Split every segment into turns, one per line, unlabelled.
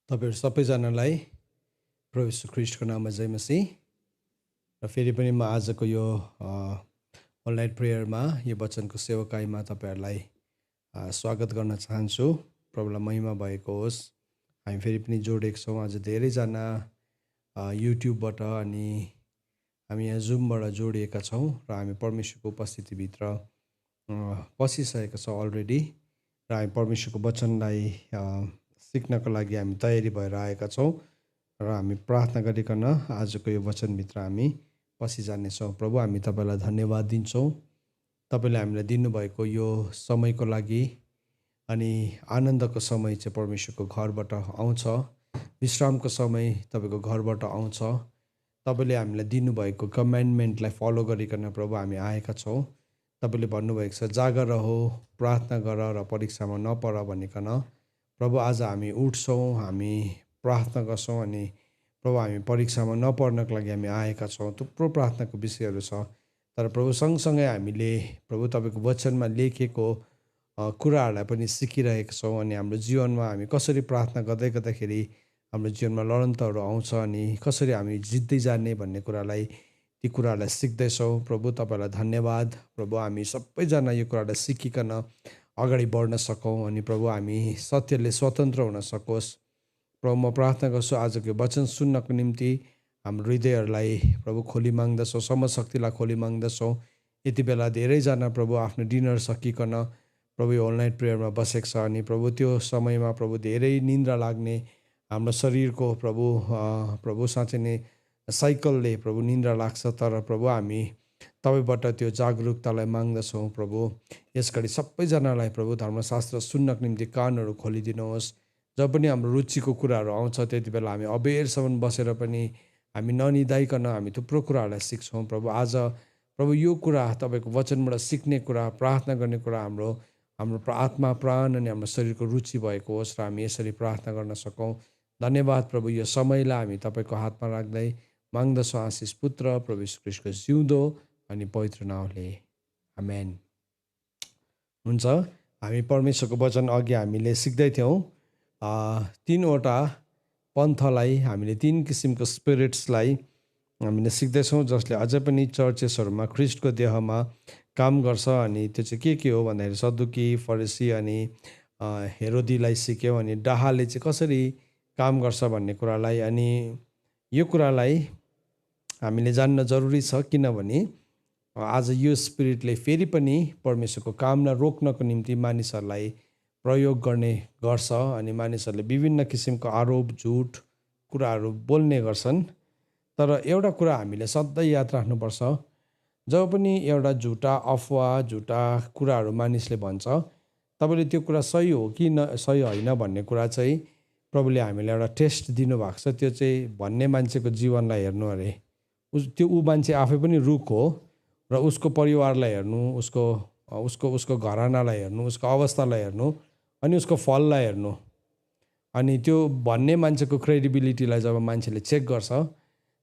तपाईहरु सबैजनालाई प्रभु यीशु ख्रीष्टको नाममा जय मसीह। र फेरि पनि म आजको यो अनलाइन प्रेयरमा यो वचनको सेवकाईमा तपाईहरुलाई स्वागत गर्न चाहन्छु। प्रभुलाई महिमा भएको होस्। हामी फेरि पनि जोडेका छौँ। आज धेरैजना युट्युबबाट अनि हामी यहाँ जुमबाट जोडिएका छौँ र हामी परमेश्वरको उपस्थितिभित्र पसिसकेका छौँ अलरेडी। र हामी परमेश्वरको वचनलाई सिक्नको लागि हामी तयारी भएर आएका छौँ र हामी प्रार्थना गरिकन आजको यो वचनभित्र हामी पसिजानेछौँ। प्रभु, हामी तपाईलाई धन्यवाद दिन्छौँ, तपाईले हामीलाई दिनुभएको यो समयको लागि। अनि आनन्दको समय चाहिँ परमेश्वरको घरबाट आउँछ, विश्रामको समय तपाईको घरबाट आउँछ। तपाईले हामीलाई दिनुभएको कमान्डमेन्टलाई फलो गरिकन प्रभु हामी आएका छौँ। तपाईले भन्नुभएको छ जागर रहो, प्रार्थना गर र परीक्षामा नपर भनिकन। प्रभु, आज हामी उठ्छौँ, हामी प्रार्थना गर्छौँ अनि प्रभु हामी परीक्षामा नपर्नको लागि हामी आएका छौँ। थुप्रो प्रार्थनाको विषयहरू छ, तर प्रभु सँगसँगै हामीले प्रभु तपाईँको वचनमा लेखेको कुराहरूलाई पनि सिकिरहेका छौँ। अनि हाम्रो जीवनमा हामी कसरी प्रार्थना गर्दै गर्दाखेरि हाम्रो जीवनमा लडन्तहरू आउँछ अनि कसरी हामी जित्दै जाने भन्ने कुरालाई ती कुराहरूलाई सिक्दैछौँ। प्रभु तपाईँलाई धन्यवाद। प्रभु, हामी सबैजना यो कुरालाई सिकिकन अगाडि बढ्न सकौँ अनि प्रभु हामी सत्यले स्वतन्त्र हुन सकोस्। प्रभु, म प्रार्थना गर्छु आजको वचन सुन्नको निम्ति हाम्रो हृदयहरूलाई प्रभु खोली माग्दछौँ, समशक्तिलाई खोली माग्दछौँ। यति बेला धेरैजना प्रभु आफ्नो डिनर सकिकन प्रभु यो अनलाइन प्रेयरमा बसेको छ अनि प्रभु त्यो समयमा प्रभु धेरै निन्द्रा लाग्ने हाम्रो शरीरको प्रभु साँच्चै नै साइकलले प्रभु निन्द्रा लाग्छ। तर प्रभु हामी तपाईबाट त्यो जागरुकतालाई माग्दछौँ। प्रभु, यसघडी सबैजनालाई प्रभु धर्मशास्त्र सुन्नको निम्ति कानहरू खोलिदिनुहोस्। जब पनि हाम्रो रुचिको कुराहरू आउँछ त्यति बेला हामी अबेरसम्म बसेर पनि हामी ननिदाइकन हामी थुप्रो कुराहरूलाई सिक्छौँ। प्रभु, आज प्रभु यो कुरा तपाईँको वचनबाट सिक्ने कुरा, प्रार्थना गर्ने कुरा हाम्रो आत्मा, प्राण अनि हाम्रो शरीरको रुचि भएको होस् र हामी यसरी प्रार्थना गर्न सकौँ। धन्यवाद प्रभु, यो समयलाई हामी तपाईँको हातमा राख्दै माग्दछौँ आशिष पुत्र प्रभु यीशु ख्रीष्टको जिउँदो अनि पवित्र नामले, आमेन। हुन्छ, हामी परमेश्वरको वचन अघि हामीले सिक्दै थियौँ। तीनवटा पन्थलाई हामीले तीन किसिमको स्पिरिट्सलाई हामीले सिक्दैछौँ जसले अझै पनि चर्चेसहरूमा ख्रिस्टको देहमा काम गर्छ। अनि त्यो चाहिँ के हो भन्दाखेरि सदुकी, फरिसी अनि हेरोदीलाई सिक्यौँ। अनि डाहाले चाहिँ कसरी काम गर्छ भन्ने कुरालाई, अनि यो कुरालाई हामीले जान्न जरुरी छ किनभने आज यो स्पिरिटले फेरि पनि परमेश्वरको कामलाई रोक्नको निम्ति मानिसहरूलाई प्रयोग गर्ने गर्छ। अनि मानिसहरूले विभिन्न किसिमको आरोप, झुट कुराहरू बोल्ने गर्छन्। तर एउटा कुरा हामीले सधैँ याद राख्नुपर्छ, जब पनि एउटा झुटा अफवाह, झुटा कुराहरू मानिसले भन्छ, तपाईँले त्यो कुरा सही हो कि सही होइन भन्ने कुरा चाहिँ प्रभुले हामीलाई एउटा टेस्ट दिनुभएको छ। त्यो चाहिँ भन्ने मान्छेको जीवनलाई हेर्नु अरे, ऊ मान्छे आफै पनि रुख हो र उसको परिवारलाई हेर्नु, उसको घरानालाई हेर्नु, उसको अवस्थालाई हेर्नु अनि उसको फललाई हेर्नु। अनि त्यो भन्ने मान्छेको क्रेडिबिलिटीलाई जब मान्छेले चेक गर्छ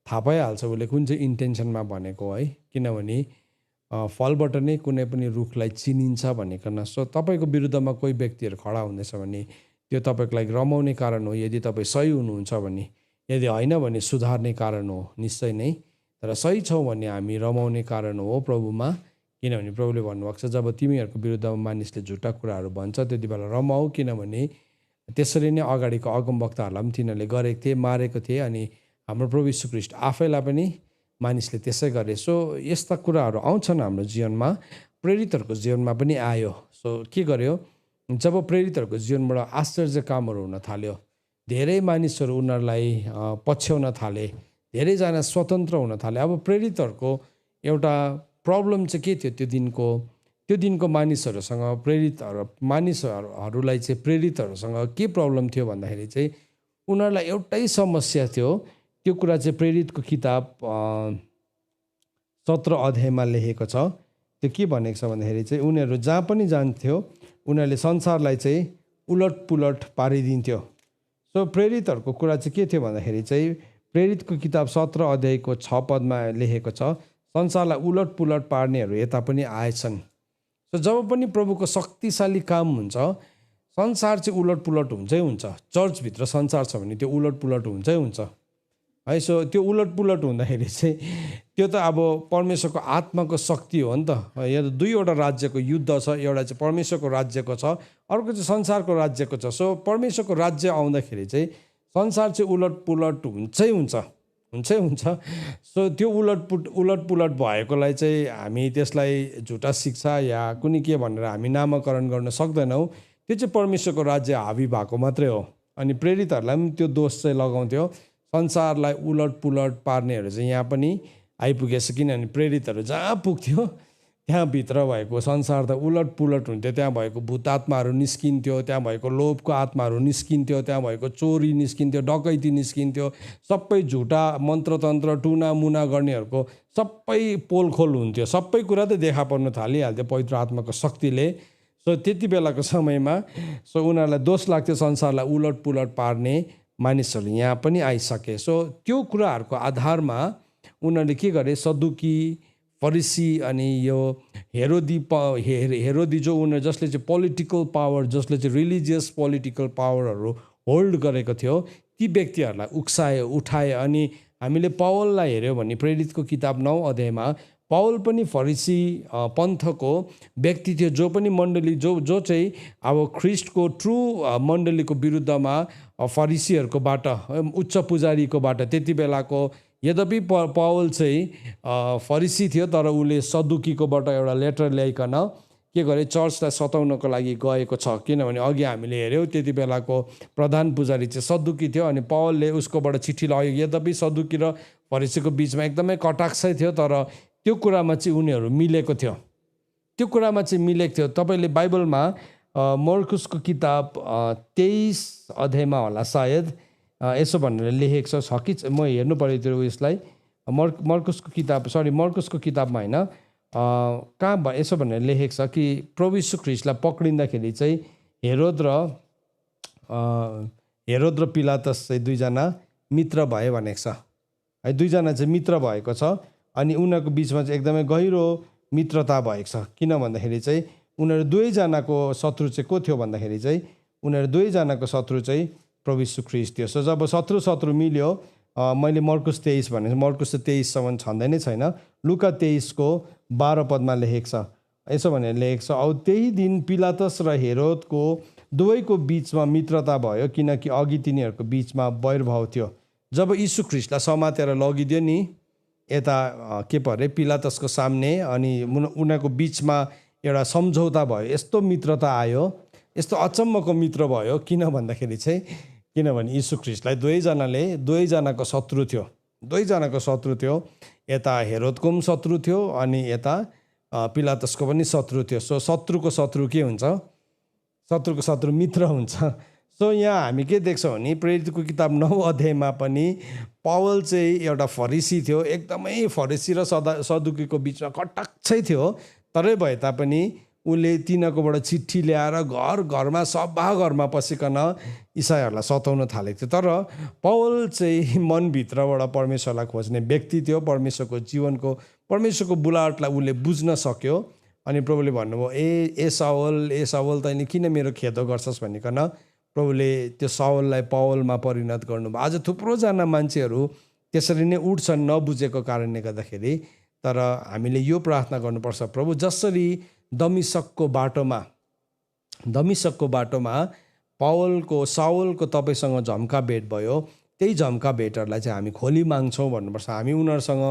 थाहा पाइहाल्छ उसले कुन चाहिँ इन्टेन्सनमा भनेको है। किनभने फलबाट नै कुनै पनि रुखलाई चिनिन्छ भनिकन। सो तपाईँको विरुद्धमा कोही व्यक्तिहरू खडा हुँदैछ भने त्यो तपाईँको लागि रमाउने कारण हो यदि तपाईँ सही हुनुहुन्छ भने, यदि होइन भने सुधार्ने कारण हो निश्चय नै। तर सही छौँ भने हामी रमाउने कारण हो प्रभुमा। किनभने प्रभुले भन्नुभएको छ जब तिमीहरूको विरुद्धमा मानिसले झुटा कुराहरू भन्छ त्यति बेला रमाऊ, किनभने त्यसरी नै अगाडिको अगमवक्ताहरूलाई पनि तिनीहरूले गरेको थिए, मारेको थिए। अनि हाम्रो प्रभु यीशु ख्रीष्ट आफैलाई पनि मानिसले त्यसै गरे। सो यस्ता कुराहरू आउँछन् हाम्रो जीवनमा, प्रेरितहरूको जीवनमा पनि आयो। सो के गर्यो, जब प्रेरितहरूको जीवनबाट आश्चर्य कामहरू हुन थाल्यो, धेरै मानिसहरू उनीहरूलाई पछ्याउन थाले, धेरैजना स्वतन्त्र हुन थाले। अब प्रेरितहरूको एउटा प्रब्लम चाहिँ के थियो, त्यो दिनको मानिसहरूसँग, मानिसहरूलाई चाहिँ प्रेरितहरूसँग के प्रब्लम थियो भन्दाखेरि चाहिँ उनीहरूलाई एउटै समस्या थियो। त्यो कुरा चाहिँ प्रेरितको किताब 17 अध्यायमा लेखेको छ। त्यो के भनेको छ भन्दाखेरि चाहिँ उनीहरू जहाँ पनि जान्थ्यो उनीहरूले संसारलाई चाहिँ उलट पुलट पारिदिन्थ्यो। सो प्रेरितहरूको कुरा चाहिँ के थियो भन्दाखेरि चाहिँ प्रेरितको किताब 17 अध्यायको 6 पदमा लेखेको छ, संसारलाई उलट पुलट पार्नेहरू यता पनि आएछन्। सो जब पनि प्रभुको शक्तिशाली काम हुन्छ, संसार चाहिँ उलटपुलट हुन्छै हुन्छ। चर्चभित्र संसार छ भने त्यो उलटपुलट हुन्छै हुन्छ है। सो त्यो उलटपुलट हुँदाखेरि चाहिँ त्यो त अब परमेश्वरको आत्माको शक्ति हो नि त। यहाँ दुईवटा राज्यको युद्ध छ, एउटा चाहिँ परमेश्वरको राज्यको छ, अर्को चाहिँ संसारको राज्यको छ। सो परमेश्वरको राज्य आउँदाखेरि चाहिँ संसार चाहिँ उलटपुलट हुन्छै हुन्छ। सो त्यो उलटपुलट भएकोलाई चाहिँ हामी त्यसलाई झुटा शिक्षा या कुनै के भनेर हामी नामाकरण गर्न सक्दैनौँ। त्यो चाहिँ परमेश्वरको राज्य हावी भएको मात्रै हो। अनि प्रेरितहरूलाई पनि त्यो दोष चाहिँ लगाउँथ्यो। संसारलाई उलटपुलट पार्नेहरू चाहिँ यहाँ पनि आइपुगेछ, किनभने प्रेरितहरू जहाँ पुग्थ्यो त्यहाँभित्र भएको संसार त उलटपुलट हुन्थ्यो। त्यहाँ भएको भूतात्माहरू निस्किन्थ्यो, त्यहाँ भएको लोभको आत्माहरू निस्किन्थ्यो, त्यहाँ भएको चोरी निस्किन्थ्यो, डकैती निस्किन्थ्यो, सबै झुटा मन्त्रतन्त्र टुना मुना गर्नेहरूको सबै पोलखोल हुन्थ्यो। सबै कुरा त देखा पर्न थालिहाल्थ्यो पवित्र आत्माको शक्तिले। सो त्यति बेलाको समयमा उनीहरूलाई दोष लाग्थ्यो संसारलाई उलटपुलट पार्ने मानिसहरू यहाँ पनि आइसके। सो त्यो कुराहरूको आधारमा उनीहरूले के गरे, सदुकी फरिसी अनि यो हेरोदी जो उनीहरू जसले चाहिँ पोलिटिकल पावर, जसले चाहिँ रिलिजियस पोलिटिकल पावरहरू होल्ड गरेको थियो, ती व्यक्तिहरूलाई उठाए। अनि हामीले पौललाई हेऱ्यौँ भने प्रेरितको किताब 9 अध्यायमा पौल पनि फरिसी पन्थको व्यक्ति थियो, जो पनि मण्डली जो चाहिँ अब ख्रिस्टको ट्रु मण्डलीको विरुद्धमा फरिसीहरूकोबाट, उच्च पुजारीकोबाट त्यति बेलाको, यद्यपि पौल चाहिँ फरिसी थियो तर उसले सदुकीकोबाट एउटा लेटर ल्याइकन के गरे, चर्चलाई सताउनको लागि गएको छ। किनभने अघि हामीले हेऱ्यौँ त्यति बेलाको प्रधान पुजारी चाहिँ सदुकी थियो अनि पौलले उसकोबाट चिठी लाग्यो। यद्यपि सदुकी र फरिसीको बिचमा एकदमै कटाक्षै थियो, तर त्यो कुरामा चाहिँ उनीहरू मिलेको थियो। तपाईँले बाइबलमा मर्कुसको किताब 23 अध्यायमा होला सायद यसो भनेर लेखेको छ कि म हेर्नु पऱ्यो त्यो उयसलाई। मर्कुसको किताबमा होइन, कहाँ यसो भनेर लेखेको छ कि प्रभु यीशु ख्रिस्टलाई पक्रिँदाखेरि चाहिँ हेरोद र पिलातस चाहिँ दुईजना मित्र भए भनेको छ है। दुईजना चाहिँ मित्र भएको छ अनि उनीहरूको बिचमा चाहिँ एकदमै गहिरो मित्रता भएको छ। किन भन्दाखेरि चाहिँ उनीहरू दुवैजनाको शत्रु चाहिँ को थियो भन्दाखेरि चाहिँ उनीहरू दुवैजनाको शत्रु चाहिँ प्रभु यीशु ख्रिस्ट थियो। सो जब शत्रु मिल्यो, मैले मर्कुस 23 भने मर्कुस 23सम्म छँदै नै छैन, लुका 23को 12 पदमा लेखेको छ, यसो भनेर लेखेको छ, औ त्यही दिन पिलातस र हेरोदको दुवैको बिचमा मित्रता भयो, किनकि अघि तिनीहरूको बिचमा वैरभाव थियो। जब यीशु ख्रिस्टलाई समातेर लगिदियो नि यता के परे पिलातसको सामने, अनि उनीहरूको बिचमा एउटा सम्झौता भयो। यस्तो मित्रता आयो, यस्तो अचम्मको मित्र भयो। किन भन्दाखेरि चाहिँ किनभने यीशु ख्रिस्टलाई दुवैजनाको शत्रु थियो। यता हेरोदको पनि शत्रु थियो अनि यता पिलातसको पनि शत्रु थियो। सो शत्रुको शत्रु के हुन्छ? शत्रुको शत्रु मित्र हुन्छ। सो यहाँ हामी के देख्छौँ भने प्रेरितको किताब 9 अध्यायमा पनि पौल चाहिँ एउटा फरिसी थियो, एकदमै फरिसी र सदुकीको बिचमा कटाक्षै थियो। तरै भए तापनि उसले तिनीहरूकोबाट चिठी ल्याएर घरमा सभा घरमा पसिकन इसाईहरूलाई सताउन थालेको थियो। तर पौल चाहिँ मनभित्रबाट परमेश्वरलाई खोज्ने व्यक्ति थियो। परमेश्वरको बुलाहटलाई उसले बुझ्न सक्यो। अनि प्रभुले भन्नुभयो, ए साउल तैँले किन मेरो खेदो गर्छस् भनिकन प्रभुले त्यो साउललाई पौलमा परिणत गर्नुभयो। आज थुप्रोजना मान्छेहरू त्यसरी नै उठ्छन् नबुझेको कारणले गर्दाखेरि। तर हामीले यो प्रार्थना गर्नुपर्छ, प्रभु जसरी दमिश्कको बाटोमा साउलको तपाईँसँग झम्का भेट भयो, त्यही झम्का भेटहरूलाई चाहिँ हामी खोली माग्छौँ भन्नुपर्छ। हामी उनीहरूसँग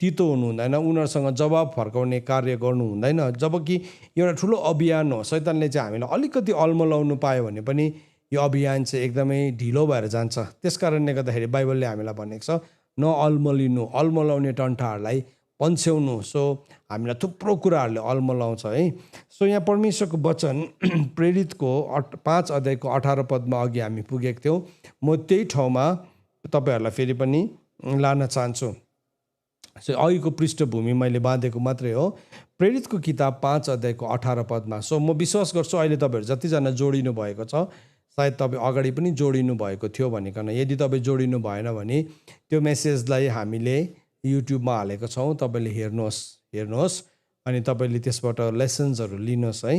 तितो हुनु हुँदैन, उनीहरूसँग जवाब फर्काउने कार्य गर्नु हुँदैन। जबकि एउटा ठुलो अभियान हो, शैतानले चाहिँ हामीलाई अलिकति अल्मलाउनु पायो भने पनि यो अभियान चाहिँ एकदमै ढिलो भएर जान्छ। त्यस कारणले गर्दाखेरि बाइबलले हामीलाई भनेको छ, अल्मलाउने टन्ठाहरूलाई पन्छ्याउनु। सो हामीलाई थुप्रो कुराहरूले अल्मलाउँछ है। सो यहाँ परमेश्वरको वचन प्रेरितको 5 अध्यायको 18 पदमा अघि हामी पुगेको थियौँ। म त्यही ठाउँमा तपाईँहरूलाई फेरि पनि लान चाहन्छु। सो अघिको पृष्ठभूमि मैले बाँधेको मात्रै हो, प्रेरितको किताब 5 अध्यायको 18 पदमा। सो म विश्वास गर्छु अहिले तपाईँहरू जतिजना जोडिनु भएको छ, सायद तपाईँ अगाडि पनि जोडिनु भएको थियो भनिकन। यदि तपाईँ जोडिनु भएन भने त्यो मेसेजलाई हामीले युट्युबमा हालेको छौँ, तपाईँले हेर्नुहोस् अनि तपाईँले त्यसबाट लेसन्सहरू लिनुहोस् है।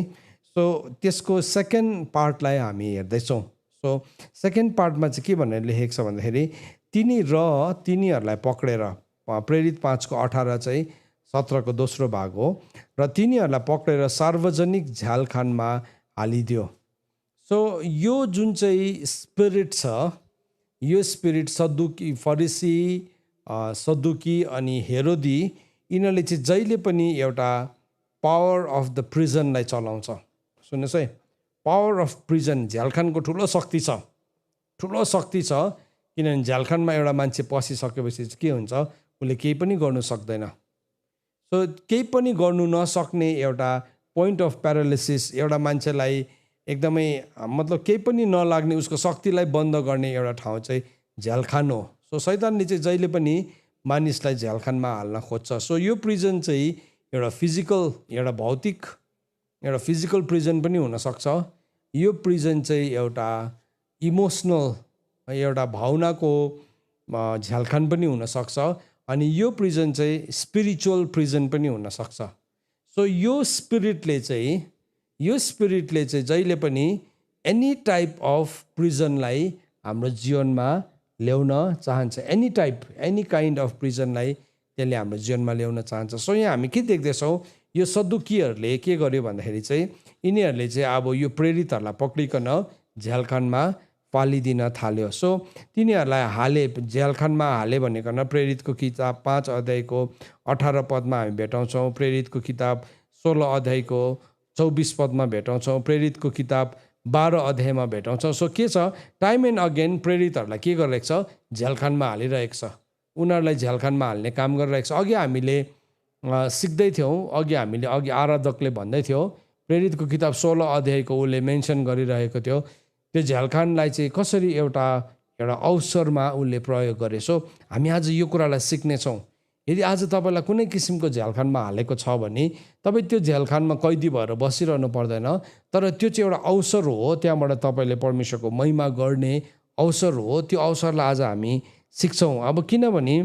सो त्यसको सेकेन्ड पार्टलाई हामी हेर्दैछौँ। सो सेकेन्ड पार्टमा चाहिँ के भनेर लेखेको छ भन्दाखेरि तिनीहरूलाई पक्रेर, प्रेरित 5:18 चाहिँ 17को दोस्रो भाग हो, र तिनीहरूलाई पक्रेर सार्वजनिक झ्यालखानमा हालिदियो। सो यो जुन चाहिँ स्पिरिट छ, यो स्पिरिट फरिसी, सदुकी अनि हेरोदी, यिनीहरूले चाहिँ जहिले पनि एउटा पावर अफ द प्रिजनलाई चलाउँछ। सुन्नुहोस् है, पावर अफ प्रिजन, झ्यालखानको ठुलो शक्ति छ, किनभने झ्यालखानमा एउटा मान्छे पसिसकेपछि चाहिँ के हुन्छ, उसले केही पनि गर्नु सक्दैन। सो केही पनि गर्नु नसक्ने एउटा पोइन्ट अफ प्यारालिसिस, एउटा मान्छेलाई एकदमै मतलब केही पनि नलाग्ने, उसको शक्तिलाई बन्द गर्ने एउटा ठाउँ चाहिँ झ्यालखान हो। सो शैतानले चाहिँ जहिले पनि मानिसलाई झ्यालखानमा हाल्न खोज्छ। सो यो प्रिजन चाहिँ एउटा फिजिकल प्रिजन पनि हुनसक्छ। यो प्रिजन चाहिँ एउटा इमोसनल, एउटा भावनाको झ्यालखान पनि हुनसक्छ, अनि यो प्रिजन चाहिँ स्पिरिचुअल प्रिजन पनि हुनसक्छ। सो यो स्पिरिटले चाहिँ जहिले पनि एनी टाइप अफ प्रिजनलाई हाम्रो जीवनमा ल्याउन चाहन्छ। एनी काइन्ड अफ प्रिजनलाई त्यसले हाम्रो जीवनमा ल्याउन चाहन्छ। सो यहाँ हामी के देख्दैछौँ, यो सदुकीहरूले के गर्यो भन्दाखेरि चाहिँ यिनीहरूले चाहिँ अब यो प्रेरितहरूलाई पक्रिकन झ्यालखानमा पालिदिन थाल्यो। सो तिनीहरूलाई झ्यालखानमा हाले भनेकन प्रेरितको किताब 5 अध्यायको 18 पदमा हामी भेटाउँछौँ, प्रेरितको किताब 16 अध्यायको 24 पदमा भेटाउँछौँ, प्रेरितको किताब 12 अध्यायमा भेटाउँछौँ। सो के छ, टाइम एन्ड अगेन प्रेरितहरूलाई के गरिरहेको छ, झ्यालखानमा हालिरहेको छ, उनीहरूलाई झ्यालखानमा हाल्ने काम गरिरहेको छ। अघि हामीले सिक्दै थियौँ, अघि आराधकले भन्दै थियो, प्रेरितको किताब 16 अध्यायको उसले मेन्सन गरिरहेको थियो, त्यो झ्यालखानलाई चाहिँ कसरी एउटा अवसरमा उसले प्रयोग गरे। सो हामी आज यो कुरालाई सिक्नेछौँ। यदि आज तपाईँलाई कुनै किसिमको झ्यालखानमा हालेको छ भने तपाईँ त्यो झ्यालखानमा कैदी भएर बसिरहनु पर्दैन, तर त्यो चाहिँ एउटा अवसर हो, त्यहाँबाट तपाईँले परमेश्वरको महिमा गर्ने अवसर हो। त्यो अवसरलाई आज हामी सिक्छौँ। अब किनभने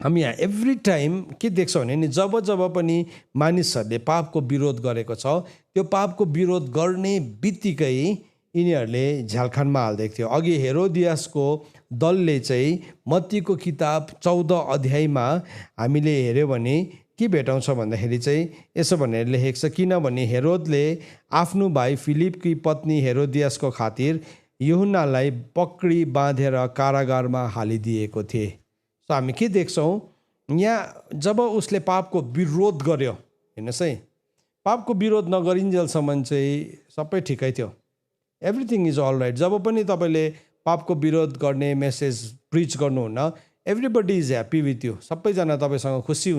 हामी यहाँ एभ्री टाइम के देख्छौँ भने नि, जब पनि मानिसहरूले पापको विरोध गरेको छ, त्यो पापको विरोध गर्ने बित्तिकै यिनीहरूले झ्यालखानमा हालिदिएको थियो। अघि हेरोदियासको दलले चाहिँ मत्तीको किताब 14 अध्यायमा हामीले हेऱ्यो भने के भेटाउँछ भन्दाखेरि चाहिँ यसो भनेर लेखेको छ, किनभने हेरोदले आफ्नो भाइ फिलिपकी पत्नी हेरोदियासको खातिर यूहन्नालाई पक्री बाँधेर कारागारमा हालिदिएको थिए। सो हामी के देख्छौँ यहाँ, जब उसले पापको विरोध गर्यो, हेर्नुहोस् है, पापको विरोध नगरिन्जेलसम्म चाहिँ सबै ठिकै थियो, एभ्रिथिङ इज अल राइट। जब पनि तपाईँले पापको विरोध गर्ने मेसेज प्रिच गर्नुहुन्न, everybody is happy with you, सबैजना तपाईँसँग खुसी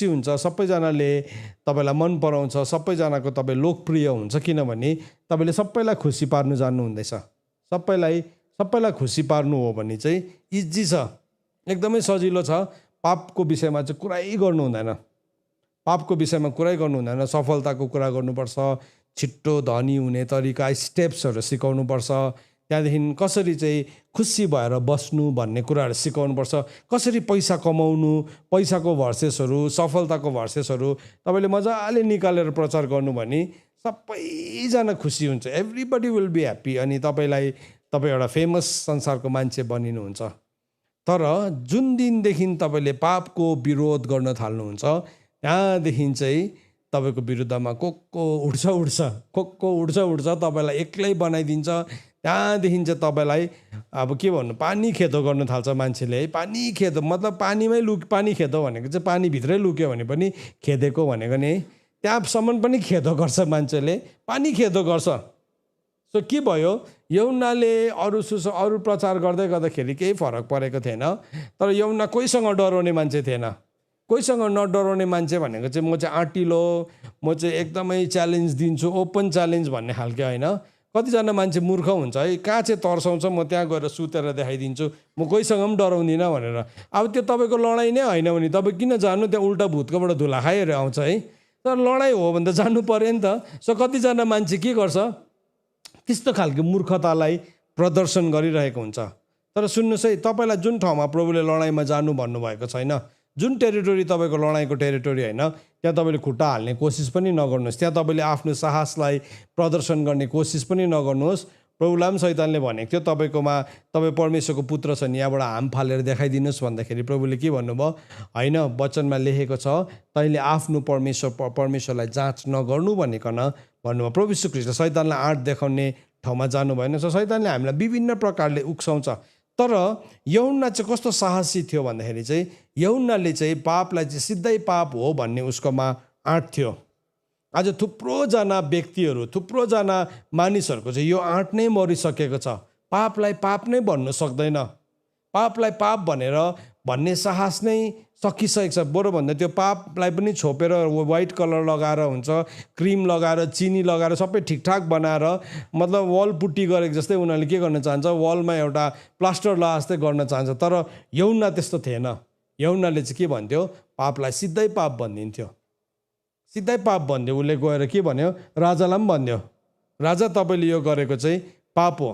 हुन्छ, सबैजनाले तपाईँलाई मन पराउँछ, सबैजनाको तपाईँ लोकप्रिय हुन्छ, किनभने तपाईँले सबैलाई खुसी पार्नु जान्नुहुँदैछ। सबैलाई खुसी पार्नु हो भने चाहिँ इजी छ, एकदमै सजिलो छ। पापको विषयमा चाहिँ कुरै गर्नु हुँदैन, सफलताको कुरा गर्नुपर्छ, छिट्टो धनी हुने तरिका, स्टेप्सहरू सिकाउनुपर्छ, त्यहाँदेखि कसरी चाहिँ खुसी भएर बस्नु भन्ने कुराहरू सिकाउनुपर्छ, कसरी पैसा कमाउनु, पैसाको भर्सेसहरू, सफलताको भर्सेसहरू तपाईँले मजाले निकालेर प्रचार गर्नु भने सबैजना खुसी हुन्छ, एभ्रिबडी विल बी ह्याप्पी, अनि तपाईँ एउटा फेमस संसारको मान्छे बनिनुहुन्छ। तर जुन दिनदेखि तपाईँले पापको विरोध गर्न थाल्नुहुन्छ, त्यहाँदेखि चाहिँ तपाईँको विरुद्धमा को उड्छ, तपाईँलाई एक्लै बनाइदिन्छ। त्यहाँदेखि चाहिँ तपाईँलाई अब के भन्नु, पानी खेदो गर्न थाल्छ मान्छेले है। पानी खेदो मतलब पानी खेदो भनेको चाहिँ पानीभित्रै लुक्यो भने पनि खेदेको भनेको नि, त्यहाँसम्म पनि खेदो गर्छ मान्छेले, पानी खेदो गर्छ। सो के भयो, यूहन्नाले अरू प्रचार गर्दाखेरि केही फरक परेको थिएन, तर यूहन्ना कोहीसँग डराउने मान्छे थिएन। कोहीसँग नडराउने मान्छे भनेको चाहिँ म चाहिँ आँटिलो, म चाहिँ एकदमै च्यालेन्ज दिन्छु, ओपन च्यालेन्ज भन्ने खालको होइन। कतिजना मान्छे मूर्ख हुन्छ है, कहाँ चाहिँ तर्साउँछ, म त्यहाँ गएर सुतेर देखाइदिन्छु, म कोहीसँग पनि डराउँदिनँ भनेर। अब त्यो तपाईँको लडाइँ नै होइन भने तपाईँ किन जानु, त्यहाँ उल्टा भूतकोबाट धुला खाएर आउँछ है। तर लडाइँ हो भने त जानु पऱ्यो नि त। सो कतिजना मान्छे के गर्छ, त्यस्तो खालको मूर्खतालाई प्रदर्शन गरिरहेको हुन्छ। तर सुन्नुहोस् है, तपाईँलाई जुन ठाउँमा प्रभुले लडाइँमा जानु भन्नुभएको छैन, जुन टेरिटोरी तपाईँको लडाइँको टेरिटोरी होइन, त्यहाँ तपाईँले खुट्टा हाल्ने कोसिस पनि नगर्नुहोस्, त्यहाँ तपाईँले आफ्नो साहसलाई प्रदर्शन गर्ने कोसिस पनि नगर्नुहोस्। प्रभुलाई पनि शैतानले भनेको थियो तपाईँकोमा तपाईँ परमेश्वरको पुत्र छन्, यहाँबाट हाम फालेर देखाइदिनुहोस् भन्दाखेरि प्रभुले के भन्नुभयो? होइन, वचनमा लेखेको छ तैँले आफ्नो परमेश्वरलाई जाँच नगर्नु भनिकन भन्नुभयो। प्रभु यीशु ख्रीष्टले शैतानलाई आँट देखाउने ठाउँमा जानु भएन। सो शैतानले हामीलाई विभिन्न प्रकारले उक्साउँछ। तर यूहन्ना चाहिँ कस्तो साहसी थियो भन्दाखेरि चाहिँ यूहन्नाले चाहिँ पापलाई चाहिँ सिधै पाप हो भन्ने उसकोमा आँट थियो। आज थुप्रोजना व्यक्तिहरू, थुप्रोजना मानिसहरूको चाहिँ यो आँट नै मरिसकेको छ। पापलाई पाप नै भन्नु सक्दैन, पापलाई पाप भन्ने साहस नै सकिसकेको छ। बरु भन्दा त्यो पापलाई पनि छोपेर व्हाइट कलर लगाएर हुन्छ, क्रिम लगाएर, चिनी लगाएर, सबै ठिकठाक बनाएर, मतलब वाल पुट्टी गरेको जस्तै उनीहरूले के गर्न चाहन्छ, वालमा एउटा प्लास्टर लगाए जस्तै गर्न चाहन्छ। तर यूहन्ना त्यस्तो थिएन। यूहन्नाले चाहिँ के भन्थ्यो? पापलाई सिधै पाप भनिदिन्थ्यो, सिधै पाप भन्थ्यो। उसले गएर के भन्यो? राजालाई पनि भन्थ्यो, राजा तपाईँले यो गरेको चाहिँ पाप हो,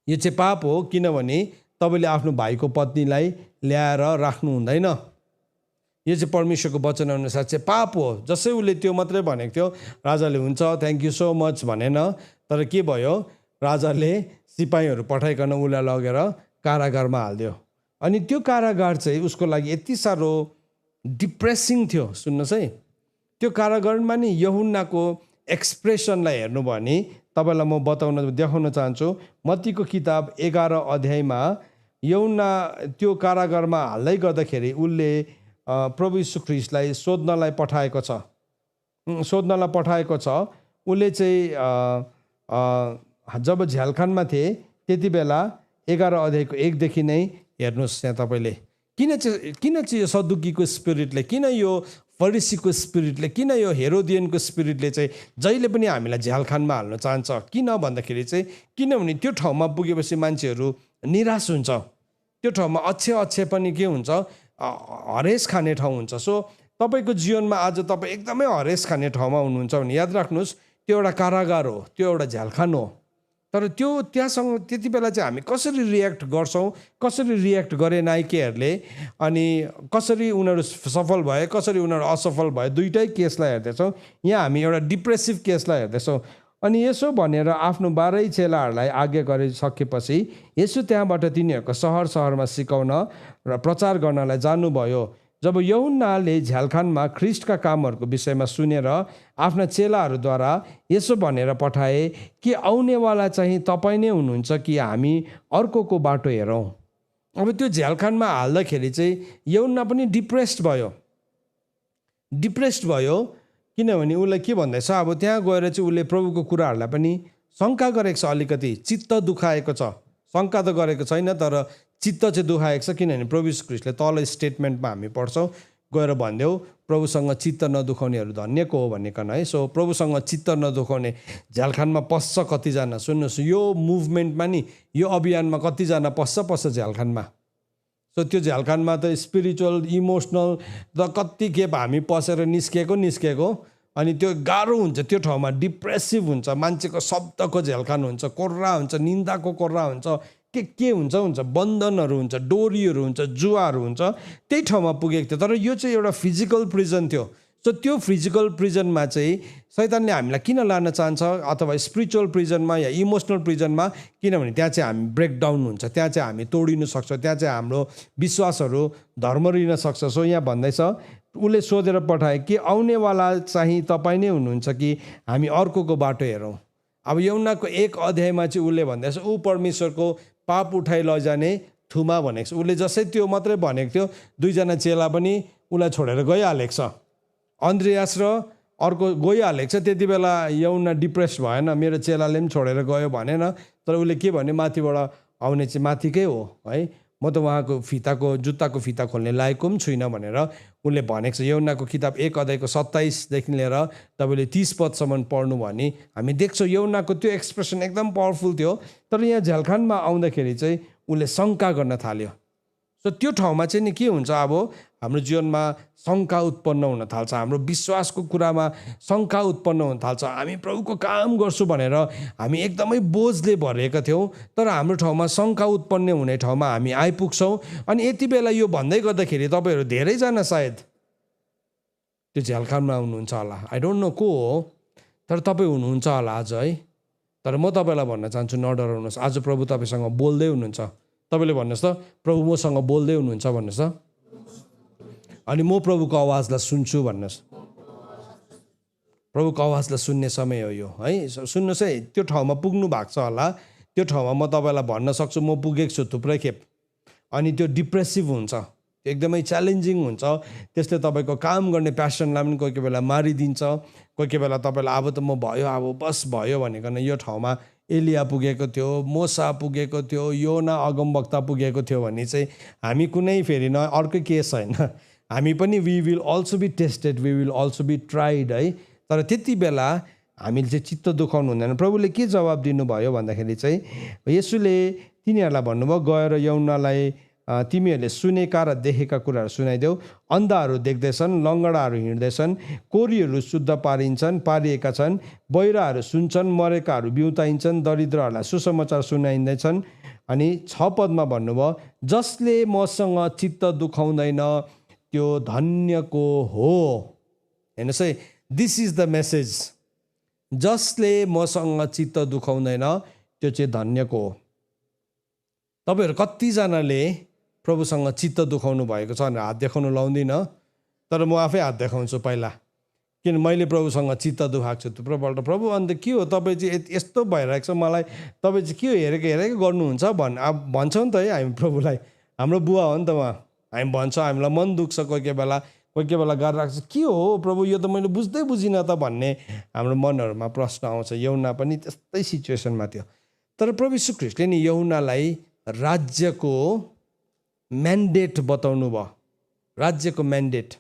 यो चाहिँ पाप हो, किनभने तपाईँले आफ्नो भाइको पत्नीलाई ल्याएर राख्नु हुँदैन, यो चाहिँ परमेश्वरको वचन अनुसार चाहिँ पाप हो। जसै उसले त्यो मात्रै भनेको थियो, राजाले हुन्छ थ्याङ्क यू सो मच भनेन। तर के भयो? राजाले सिपाहीहरू पठाइकन उसलाई लगेर कारागारमा हालिदियो। अनि त्यो कारागार चाहिँ उसको लागि यति साह्रो डिप्रेसिङ थियो। सुन्नुहोस् है, त्यो कारागारमा नि यूहन्नाको एक्सप्रेसनलाई हेर्नु भयो भने तपाईँलाई म देखाउन चाहन्छु। मत्तीको किताब 11 अध्यायमा यूहन्ना त्यो कारागारमा हाल्दै गर्दाखेरि उसले प्रभु यीशु ख्रीष्टलाई सोध्नलाई पठाएको छ, उसले चाहिँ जब झ्यालखानमा थिए त्यति बेला 11 अध्यायको 1 देखि नै हेर्नुहोस्। यहाँ तपाईँले किन चाहिँ यो सदुकीको स्पिरिटले, किन यो फरिसीको स्पिरिटले, किन यो हेरोदियनको स्पिरिटले चाहिँ जहिले पनि हामीलाई झ्यालखानमा हाल्न चाहन्छ? किन भन्दाखेरि चाहिँ किनभने त्यो ठाउँमा पुगेपछि मान्छेहरू निराश हुन्छ, त्यो ठाउँमा अच्छे पनि के हुन्छ, हरेस खाने ठाउँ हुन्छ। सो तपाईँको जीवनमा आज तपाईँ एकदमै हरेस खाने ठाउँमा हुनुहुन्छ भने याद राख्नुहोस्, त्यो एउटा कारागार हो, त्यो एउटा झ्यालखान हो। तर त्यो त्यहाँसँग त्यति बेला चाहिँ हामी कसरी रियाक्ट गर्छौँ, कसरी रियाक्ट गरे नायिकाहरूले, अनि कसरी उनीहरू सफल भए, कसरी उनीहरू असफल भए, दुइटै केसलाई हेर्दैछौँ। यहाँ हामी एउटा डिप्रेसिभ केसलाई हेर्दैछौँ। अनि यसो भनेर आफ्नो 12 चेलाहरूलाई आज्ञा गरिसकेपछि यसो त्यहाँबाट तिनीहरूको सहरमा सिकाउन र प्रचार गर्नलाई जानुभयो। जब यूहन्नाले झ्यालखानमा ख्रीष्टका कामहरूको विषयमा सुनेर आफ्ना चेलाहरूद्वारा यसो भनेर पठाए कि आउनेवाला चाहिँ तपाईँ नै हुनुहुन्छ कि हामी अर्को बाटो हेरौँ। अब त्यो झ्यालखानमा हाल्दाखेरि चाहिँ यूहन्ना पनि डिप्रेस्ड भयो, किनभने उसलाई के भन्दैछ, अब त्यहाँ गएर चाहिँ उसले प्रभुको कुराहरूलाई पनि शङ्का गरेको छ, अलिकति चित्त दुखाएको छ। शङ्का त गरेको छैन, तर चित्त चाहिँ दुखाएको छ। किनभने प्रभु यीशु ख्रीष्टले तल स्टेटमेन्टमा हामी पढ्छौँ, गएर भनिदेऊ प्रभुसँग चित्त नदुखाउनेहरू धन्यको हो भनिकन है। सो प्रभुसँग चित्त नदुखाउने झ्यालखानमा पस्छ कतिजना। सुन्नुहोस्, यो मुभमेन्टमा नि, यो अभियानमा कतिजना पस्छ झ्यालखानमा। सो त्यो झ्यालखानमा त स्पिरिचुअल, इमोसनल त कति खेप हामी पसेर निस्केको अनि त्यो गाह्रो हुन्छ। त्यो ठाउँमा डिप्रेसिभ हुन्छ, मान्छेको शब्दको झ्यालखान हुन्छ, कोर्रा हुन्छ, निन्दाको कोर्रा हुन्छ, के हुन्छ, बन्धनहरू हुन्छ, डोरीहरू हुन्छ, जुवाहरू हुन्छ। त्यही ठाउँमा पुगेको थियो। तर यो चाहिँ एउटा फिजिकल प्रिजन थियो। सो त्यो फिजिकल प्रिजनमा चाहिँ शैतानले हामीलाई किन लान चाहन्छ, अथवा स्पिरिचुअल प्रिजनमा या इमोसनल प्रिजनमा, किनभने त्यहाँ चाहिँ हामी ब्रेकडाउन हुन्छ, त्यहाँ चाहिँ हामी तोडिन सक्छौँ, त्यहाँ चाहिँ हाम्रो विश्वासहरू धर्म लिन सक्छ। सो यहाँ भन्दैछ, उसले सोधेर पठाए कि आउनेवाला चाहिँ तपाईँ नै हुनुहुन्छ कि हामी अर्को बाटो हेरौँ। अब यूहन्नाको 1 अध्यायमा चाहिँ उसले भन्दैछ ऊ परमेश्वरको पाप उठाइ लैजाने थुमा भनेको छ। उसले जसै त्यो मात्रै भनेको थियो, 2 जना चेला पनि उसलाई छोडेर गइहालेको छ, अन्द्रियास र अर्को गइहालेको छ। त्यति बेला यूहन्ना डिप्रेस भएन, मेरो चेलाले पनि छोडेर गयो भनेन। तर उसले के भन्यो, माथिबाट आउने चाहिँ माथिकै हो है, म त उहाँको जुत्ताको फिता खोल्ने लायकको पनि छुइनँ भनेर उसले भनेको छ। यूहन्नाको किताब 1 अध्यायको 27 लिएर तपाईँले 30 पदसम्म पढ्नु भने हामी देख्छौँ यूहन्नाको त्यो एक्सप्रेसन एकदम पावरफुल थियो। तर यहाँ झ्यालखानमा आउँदाखेरि चाहिँ उसले शङ्का गर्न थाल्यो। सो त्यो ठाउँमा चाहिँ नि के हुन्छ, अब हाम्रो जीवनमा शङ्का उत्पन्न हुन थाल्छ, हाम्रो विश्वासको कुरामा शङ्का उत्पन्न हुन थाल्छ। हामी प्रभुको काम गर्छु भनेर हामी एकदमै बोझले भरिएका थियौँ, तर हाम्रो ठाउँमा शङ्का उत्पन्न हुने ठाउँमा हामी आइपुग्छौँ। अनि यति बेला यो भन्दै गर्दाखेरि तपाईँहरू धेरैजना सायद त्यो झ्यालखानमा हुनुहुन्छ होला, आई डोन्ट नो को हो, तर तपाईँ हुनुहुन्छ होला आज है। तर म तपाईँलाई भन्न चाहन्छु, नडराउनुहोस्। आज प्रभु तपाईँसँग बोल्दै हुनुहुन्छ। तपाईँले भन्नुहोस् त, प्रभु मसँग बोल्दै हुनुहुन्छ भन्नुहोस् त, अनि म प्रभुको आवाजलाई सुन्छु भन्नुहोस्। प्रभुको आवाजलाई सुन्ने समय हो यो है। सुन्नुहोस् है, त्यो ठाउँमा पुग्नु भएको छ होला। त्यो ठाउँमा म तपाईँलाई भन्न सक्छु, म पुगेको छु थुप्रै खेप। अनि त्यो डिप्रेसिभ हुन्छ, एकदमै च्यालेन्जिङ हुन्छ। त्यसले तपाईँको काम गर्ने प्यासनलाई पनि कोही कोही बेला मारिदिन्छ। कोही कोही बेला तपाईँलाई अब त म भयो, अब बस भयो भनिकन यो ठाउँमा एलिया पुगेको थियो, मोसा पुगेको थियो, योना अगमवक्ता पुगेको थियो भने चाहिँ हामी कुनै फेरि न अर्कै केस होइन, हामी पनि we will also be tested, we will also be tried है। तर त्यति बेला हामीले चाहिँ चित्त दुखाउनु हुँदैन। प्रभुले के जवाब दिनुभयो भन्दाखेरि चाहिँ येशूले तिनीहरूलाई भन्नुभयो, गएर यौनालाई तिमीहरूले सुनेका र देखेका कुराहरू सुनाइदेऊ। अन्धाहरू देख्दैछन्, लङ्गडाहरू हिँड्दैछन्, कोरीहरू शुद्ध पारिएका छन्, बहिराहरू सुन्छन्, मरेकाहरू बिउताइन्छन्, दरिद्रहरूलाई सुसमाचार सुनाइँदैछन्। अनि 6 पदमा भन्नुभयो, जसले मसँग चित्त दुखाउँदैन त्यो धन्यको हो। हेर्नुहोस् है, दिस इज द मेसेज। जसले मसँग चित्त दुखाउँदैन त्यो चाहिँ धन्यको हो। तपाईँहरू कतिजनाले प्रभुसँग चित्त दुखाउनु भएको छ भनेर हात देखाउनु लाउँदिनँ, तर म आफै हात देखाउँछु पहिला, किन मैले प्रभुसँग चित्त दुखाएको छु थुप्रोपल्ट। प्रभु अन्त के हो तपाईँ चाहिँ यस्तो भइरहेको छ, मलाई तपाईँ चाहिँ के हो हेरेको गर्नुहुन्छ अब भन्छौँ नि त है हामी प्रभुलाई। हाम्रो बुवा हो नि त उहाँ, हामी भन्छौँ, हामीलाई मन दुख्छ कोही कोही बेला गाह्रो लाग्छ, के हो प्रभु यो त मैले बुझिनँ त भन्ने हाम्रो मनहरूमा प्रश्न आउँछ। यहुना पनि त्यस्तै सिचुएसनमा थियो, तर प्रभु यीशु ख्रीष्टले नि यहुनालाई राज्यको म्यान्डेट बताउनु भयो। राज्यको म्यान्डेट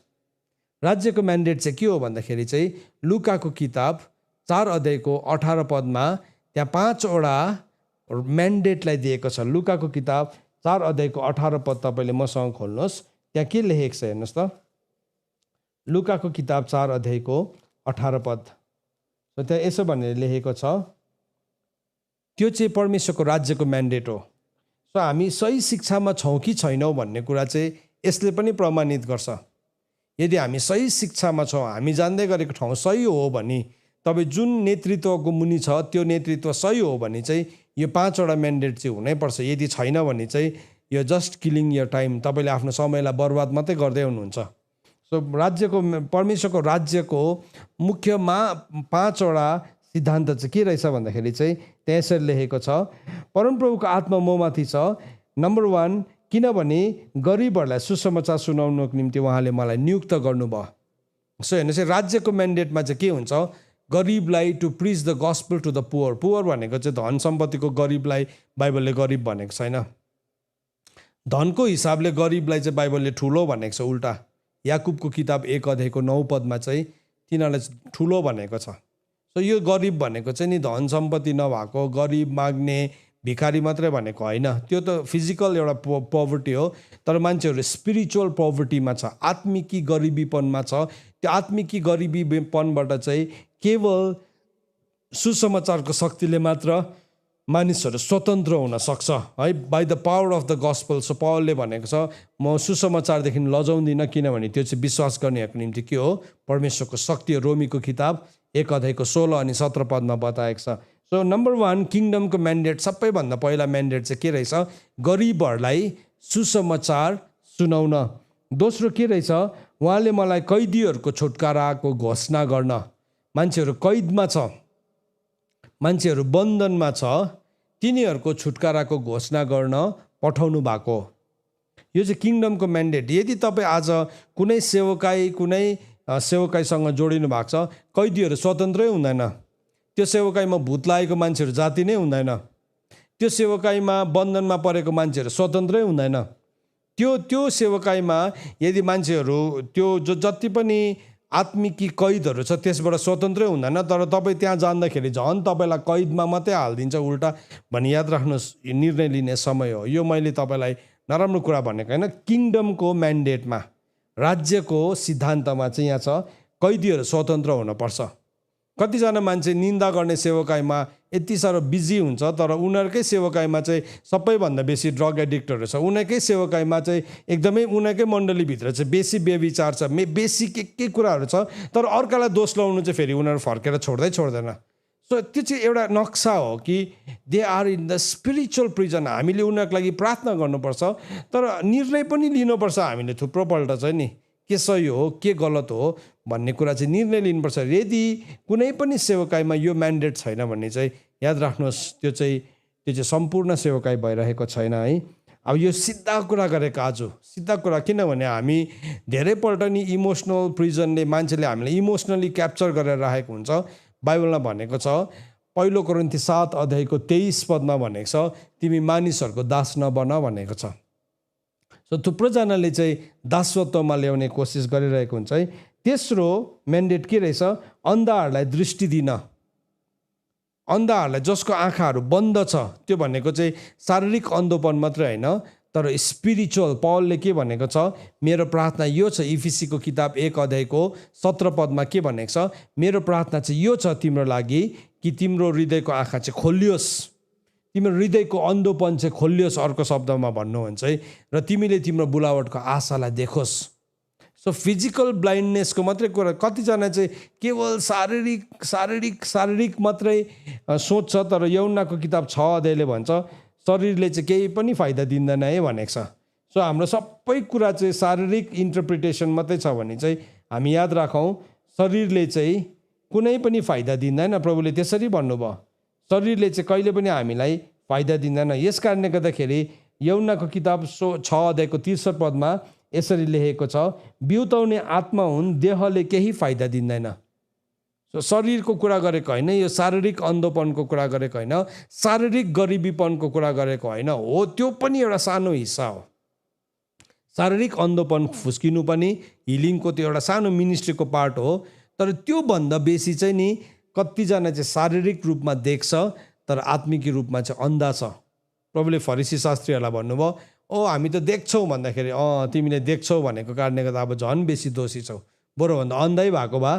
चाहिँ के हो भन्दाखेरि चाहिँ लुकाको किताब 4 अध्यायको 18 पदमा त्यहाँ 5वटा म्यान्डेटलाई दिएको छ। लुकाको किताब 4 अध्यायको 18 पद तपाईँले मसँग खोल्नुहोस्, त्यहाँ के लेखेको छ हेर्नुहोस् त। लुकाको किताब 4 अध्यायको 18 पद, त्यहाँ यसो भनेर लेखेको छ, त्यो चाहिँ परमेश्वरको राज्यको म्यान्डेट हो। सो हामी सही शिक्षामा छौँ कि छैनौँ भन्ने कुरा चाहिँ यसले पनि प्रमाणित गर्छ। यदि हामी सही शिक्षामा छौँ, हामी जान्दै गरेको ठाउँ सही हो भने, तपाईँ जुन नेतृत्वको मुनि छ त्यो नेतृत्व सही हो भने चाहिँ यो 5वटा म्यान्डेट चाहिँ हुनैपर्छ। यदि छैन भने चाहिँ यो जस्ट किलिङ यर टाइम, तपाईँले आफ्नो समयलाई बर्बाद मात्रै गर्दै हुनुहुन्छ। सो परमेश्वरको राज्यको मुख्यमा 5वटा सिद्धान्त चाहिँ के रहेछ भन्दाखेरि चाहिँ त्यहाँ यसरी लेखेको छ, परमप्रभुको आत्मा ममाथि छ। नम्बर 1, किनभने गरिबहरूलाई सुसमाचार सुनाउनको निम्ति उहाँले मलाई नियुक्त गर्नुभयो। सो हेर्नुहोस्, राज्यको म्यान्डेटमा चाहिँ के हुन्छ, गरिबलाई to preach the gospel to the poor भनेको चाहिँ धन सम्पत्तिको गरिबलाई बाइबलले गरिब भनेको छैन। धनको हिसाबले गरिबलाई चाहिँ बाइबलले ठुलो भनेको छ उल्टा। याकुबको किताब 1 अध्यायको 9 पदमा चाहिँ तिनीहरूलाई ठुलो भनेको छ। सो यो गरिब भनेको चाहिँ नि धन सम्पत्ति नभएको गरिब माग्ने भिखारी मात्रै भनेको होइन, त्यो त फिजिकल एउटा पोभर्टी हो। तर मान्छेहरू स्पिरिचुअल पोभर्टीमा छ, आत्मिकी गरिबीपनमा छ। त्यो आत्मिकी गरिबीपनबाट चाहिँ केवल सुसमाचारको शक्तिले मात्र मानिसहरू स्वतन्त्र हुन सक्छ है, by the power of the gospel. So पावलले भनेको छ, म सुसमाचारदेखि लजाउँदिनँ, किनभने त्यो चाहिँ विश्वास गर्नेहरूको निम्ति के हो, परमेश्वरको शक्ति हो। रोमीको किताब 1 अध्यायको 16 अनि 17 पदमा बताएको छ। सो नम्बर 1, किङडमको म्यान्डेट, सबैभन्दा पहिला म्यान्डेट चाहिँ के रहेछ, गरिबहरूलाई सुसमाचार सुनाउन। दोस्रो के रहेछ, उहाँले मलाई कैदीहरूको छुटकाराको घोषणा गर्न। मान्छेहरू कैदमा छ, मान्छेहरू बन्धनमा छ, तिनीहरूको छुटकाराको घोषणा गर्न पठाउनु भएको। यो चाहिँ किङडमको म्यान्डेट। यदि तपाईँ आज कुनै सेवकाईसँग जोडिनु भएको छ, कैदीहरू स्वतन्त्रै हुँदैन। त्यो सेवकाईमा भूत लागेको मान्छेहरू जाति नै हुँदैन। त्यो सेवकाईमा बन्धनमा परेको मान्छेहरू स्वतन्त्रै हुँदैन। त्यो सेवकाईमा यदि मान्छेहरू त्यो जति पनि आत्मिकी कैदहरू छ त्यसबाट स्वतन्त्रै हुँदैन। तर तपाईँ त्यहाँ जाँदाखेरि झन् तपाईँलाई कैदमा मात्रै हालिदिन्छ उल्टा भन्ने याद राख्नुहोस्। निर्णय लिने समय हो यो। मैले तपाईँलाई नराम्रो कुरा भनेको होइन, किङडमको म्यान्डेटमा, राज्यको सिद्धान्तमा चाहिँ यहाँ छ कैदीहरू स्वतन्त्र हुनुपर्छ। कतिजना मान्छे निन्दा गर्ने सेवकाईमा यति साह्रो बिजी हुन्छ, तर उनीहरूकै सेवकाईमा चाहिँ सबैभन्दा बेसी ड्रग एडिक्टहरू छ, उनीहरूकै सेवकाईमा चाहिँ एकदमै उनीहरूकै मण्डलीभित्र चाहिँ बेसी व्यभिचार छ, बेसी के कुराहरू छ, तर अर्कालाई दोष लगाउनु चाहिँ फेरि उनीहरू फर्केर छोड्दैन। सो त्यो चाहिँ एउटा नक्सा हो कि they are in the spiritual prison. हामीले उनीहरूको लागि प्रार्थना गर्नुपर्छ, तर निर्णय पनि लिनुपर्छ हामीले थुप्रोपल्ट चाहिँ नि, के सही हो के गलत हो भन्ने कुरा चाहिँ निर्णय लिनुपर्छ। यदि कुनै पनि सेवकाईमा यो म्यान्डेट छैन भने चाहिँ याद राख्नुहोस्, त्यो चाहिँ सम्पूर्ण सेवकाई भइरहेको छैन है। अब यो सिधा कुरा गरेको आज सिधा कुरा, किनभने हामी धेरैपल्ट नि इमोसनल प्रिजनले मान्छेले हामीलाई इमोसनली क्याप्चर गरेर राखेको हुन्छ। बाइबलमा भनेको छ 1 कोरिन्थी 7 अध्यायको 23 पदमा भनेको छ तिमी मानिसहरूको दास नबन भनेको छ। सो थुप्रोजनाले चाहिँ दासत्वमा ल्याउने कोसिस गरिरहेको हुन्छ है। तेस्रो म्यान्डेट के रहेछ? अन्धाहरूलाई दृष्टि दिन, अन्धाहरूलाई जसको आँखाहरू बन्द छ, त्यो भनेको चाहिँ शारीरिक अन्धोपन मात्रै होइन तर स्पिरिचुअल। पौलले के भनेको छ? मेरो प्रार्थना यो छ, इफिसीको किताब 1 अध्यायको 17 पदमा के भनेको छ? मेरो प्रार्थना चाहिँ यो छ तिम्रो लागि कि तिम्रो हृदयको आँखा चाहिँ खोलियोस्, तिम्रो हृदयको अन्धोपन चाहिँ खोलियोस्, अर्को शब्दमा भन्नु हुन्छ है, र तिमीले तिम्रो बुलावटको आशालाई देखोस्। सो फिजिकल ब्लाइन्डनेसको मात्रै कुरा, कतिजना चाहिँ केवल शारीरिक मात्रै सोच्छ, तर यौनाको किताब 6 अध्यायले भन्छ शरीरले चाहिँ केही पनि फाइदा दिँदैन है भनेको छ। सो हाम्रो सबै कुरा चाहिँ शारीरिक इन्टरप्रिटेसन मात्रै छ भने चाहिँ हामी याद राखौँ, शरीरले चाहिँ कुनै पनि फाइदा दिँदैन। प्रभुले त्यसरी भन्नुभयो, शरीरले चाहिँ कहिले पनि हामीलाई फाइदा दिँदैन। यस कारणले गर्दाखेरि यौनाको किताब 6 अध्यायको 63 पदमा यसरी लेखेको छ, बिउताउने आत्मा हुन्, देहले केही फाइदा दिँदैन। सो शरीरको कुरा गरेको होइन, यो शारीरिक अन्धोपनको कुरा गरेको होइन, शारीरिक गरिबीपनको कुरा गरेको होइन, हो त्यो पनि एउटा सानो हिस्सा हो। शारीरिक अन्धोपन फुस्किनु पनि हिलिङको त्यो एउटा सानो मिनिस्ट्रीको पार्ट हो, तर त्योभन्दा बेसी चाहिँ नि कतिजना चाहिँ शारीरिक रूपमा देख्छ तर आत्मिक रूपमा चाहिँ अन्धा छ। प्रभुले फरिसी शास्त्रीहरूलाई भन्नुभयो, ओ हामी त देख्छौँ भन्दाखेरि तिमीले देख्छौ भनेको कारणले गर्दा अब झन् बेसी दोषी छौ, बरुभन्दा अन्धै भएको भए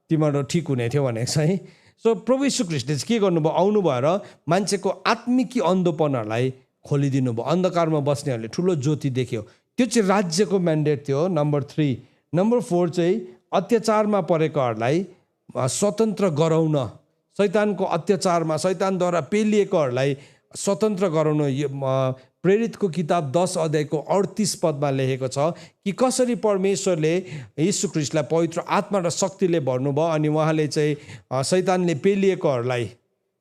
तिमीहरू ठिक हुने थियो भनेको छ है। सो प्रभु यीशु ख्रीष्टले चाहिँ के गर्नुभयो? आउनु भएर मान्छेको आत्मिकी अन्धोपनहरूलाई खोलिदिनु भयो, अन्धकारमा बस्नेहरूले ठुलो ज्योति देख्यो। त्यो चाहिँ राज्यको म्यान्डेट थियो, नम्बर 3। नम्बर 4 चाहिँ अत्याचारमा परेकोहरूलाई स्वतन्त्र गराउन, शैतानको अत्याचारमा शैतानद्वारा पेलिएकोहरूलाई स्वतन्त्र गराउन। प्रेरितको किताब 10 अध्यायको 38 पदमा लेखेको छ कि कसरी परमेश्वरले यीशु ख्रीष्टलाई पवित्र आत्मा र शक्तिले भर्नुभयो अनि उहाँले चाहिँ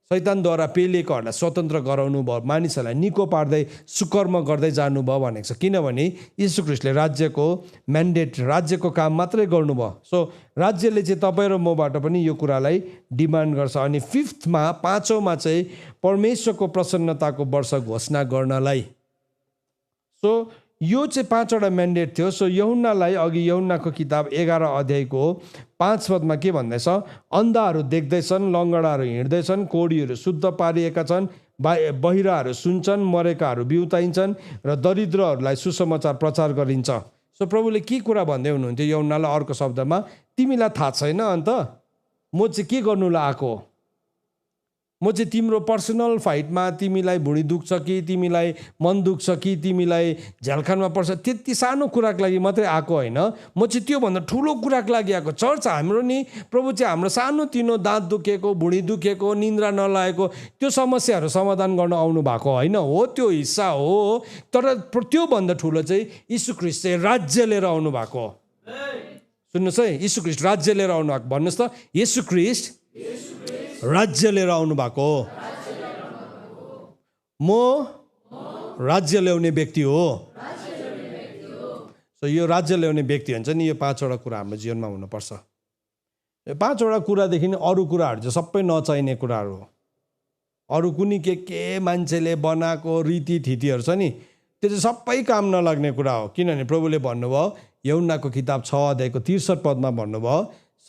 शैतानद्वारा पेलिएकोहरूलाई स्वतन्त्र गराउनु भयो, मानिसहरूलाई निको पार्दै सुकर्म गर्दै जानुभयो भनेको छ। किनभने यीशु ख्रीष्टले राज्यको म्यान्डेट, राज्यको काम मात्रै गर्नुभयो। सो राज्यले चाहिँ तपाईँ र मबाट पनि यो कुरालाई डिमान्ड गर्छ। अनि 5औँमा चाहिँ परमेश्वरको प्रसन्नताको वर्ष घोषणा गर्नलाई। सो यो चाहिँ 5वटा म्यान्डेट थियो। सो यूहन्नालाई अघि यूहन्नाको किताब 11 अध्यायको 5 पदमा के भन्दैछ? अन्धाहरू देख्दैछन्, लङ्गडाहरू हिँड्दैछन्, कोढीहरू शुद्ध पारिएका छन्, बहिराहरू सुन्छन्, मरेकाहरू बिउताइन्छन् र दरिद्रहरूलाई सुसमाचार प्रचार गरिन्छ। सो प्रभुले के कुरा भन्दै हुनुहुन्थ्यो यूहन्नालाई? अर्को शब्दमा, तिमीलाई थाहा छैन अन्त म चाहिँ के गर्नुलाई आएको हो? म चाहिँ तिम्रो पर्सनल फाइटमा तिमीलाई भुँडी दुख्छ कि तिमीलाई मन दुख्छ कि तिमीलाई झ्यालखानमा पर्छ त्यति सानो कुराको लागि मात्रै आएको होइन, म चाहिँ त्योभन्दा ठुलो कुराको लागि आएको। चर्च हाम्रो नि प्रभु चाहिँ हाम्रो सानो तिनो दाँत दुखेको, भुँडी दुखेको, निन्द्रा नलागेको त्यो समस्याहरू समाधान गर्न आउनु भएको होइन, हो त्यो हिस्सा हो, तर त्योभन्दा ठुलो चाहिँ यीशु ख्रीष्ट चाहिँ राज्य लिएर आउनु भएको हो। सुन्नुहोस् है, यीशु ख्रीष्ट राज्य लिएर आउनु भएको। भन्नुहोस् त, यीशु ख्रीष्ट राज्य लिएर आउनु भएको हो। म राज्य ल्याउने व्यक्ति हो। सो यो राज्य ल्याउने व्यक्ति हुन्छ नि, यो 5वटा कुरा हाम्रो जीवनमा हुनुपर्छ। यो 5वटा कुरादेखि अरू कुराहरू चाहिँ सबै नचाहिने कुराहरू हो। अरू कुनै के मान्छेले बनाएको रीतिथितिहरू छ नि, त्यो चाहिँ सबै काम नलाग्ने कुरा हो। किनभने प्रभुले भन्नुभयो यूहन्नाको किताब 6 अध्यायको 63 पदमा भन्नुभयो,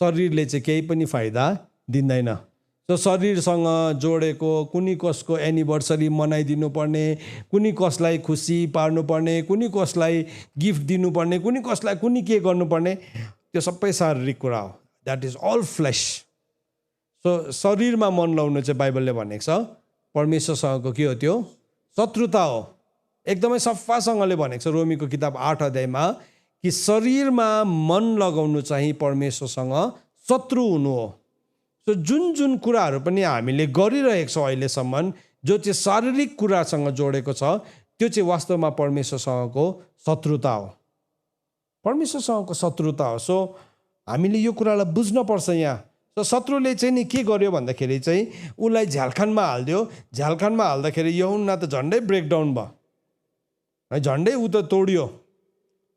शरीरले चाहिँ केही पनि फाइदा दिँदैन। सो शरीरसँग जोडेको कुनै कसको एनिभर्सरी मनाइदिनु पर्ने, कुनै कसलाई खुसी पार्नुपर्ने, कुनै कसलाई गिफ्ट दिनुपर्ने, कुनै कसलाई कुनै के गर्नुपर्ने, त्यो सबै शारीरिक कुरा हो। That is all flesh. सो शरीरमा मन लाउनु चाहिँ बाइबलले भनेको छ परमेश्वरसँगको के हो, त्यो शत्रुता हो। एकदमै सफासँगले भनेको छ रोमीको किताब 8 अध्यायमा कि शरीरमा मन लगाउनु चाहिँ परमेश्वरसँग शत्रु हुनु हो। सो जुन जुन कुराहरू पनि हामीले गरिरहेको छौँ अहिलेसम्म, जो चाहिँ शारीरिक कुरासँग जोडेको छ, त्यो चाहिँ वास्तवमा परमेश्वरसँगको शत्रुता हो, परमेश्वरसँगको शत्रुता हो। सो हामीले यो कुरालाई बुझ्नुपर्छ यहाँ। सो शत्रुले चाहिँ नि के गर्यो भन्दाखेरि चाहिँ उसलाई झ्यालखानमा हालिदियो। झ्यालखानमा हाल्दाखेरि यूहन्ना त झन्डै ब्रेकडाउन भयो है, झन्डै ऊ त तोडियो।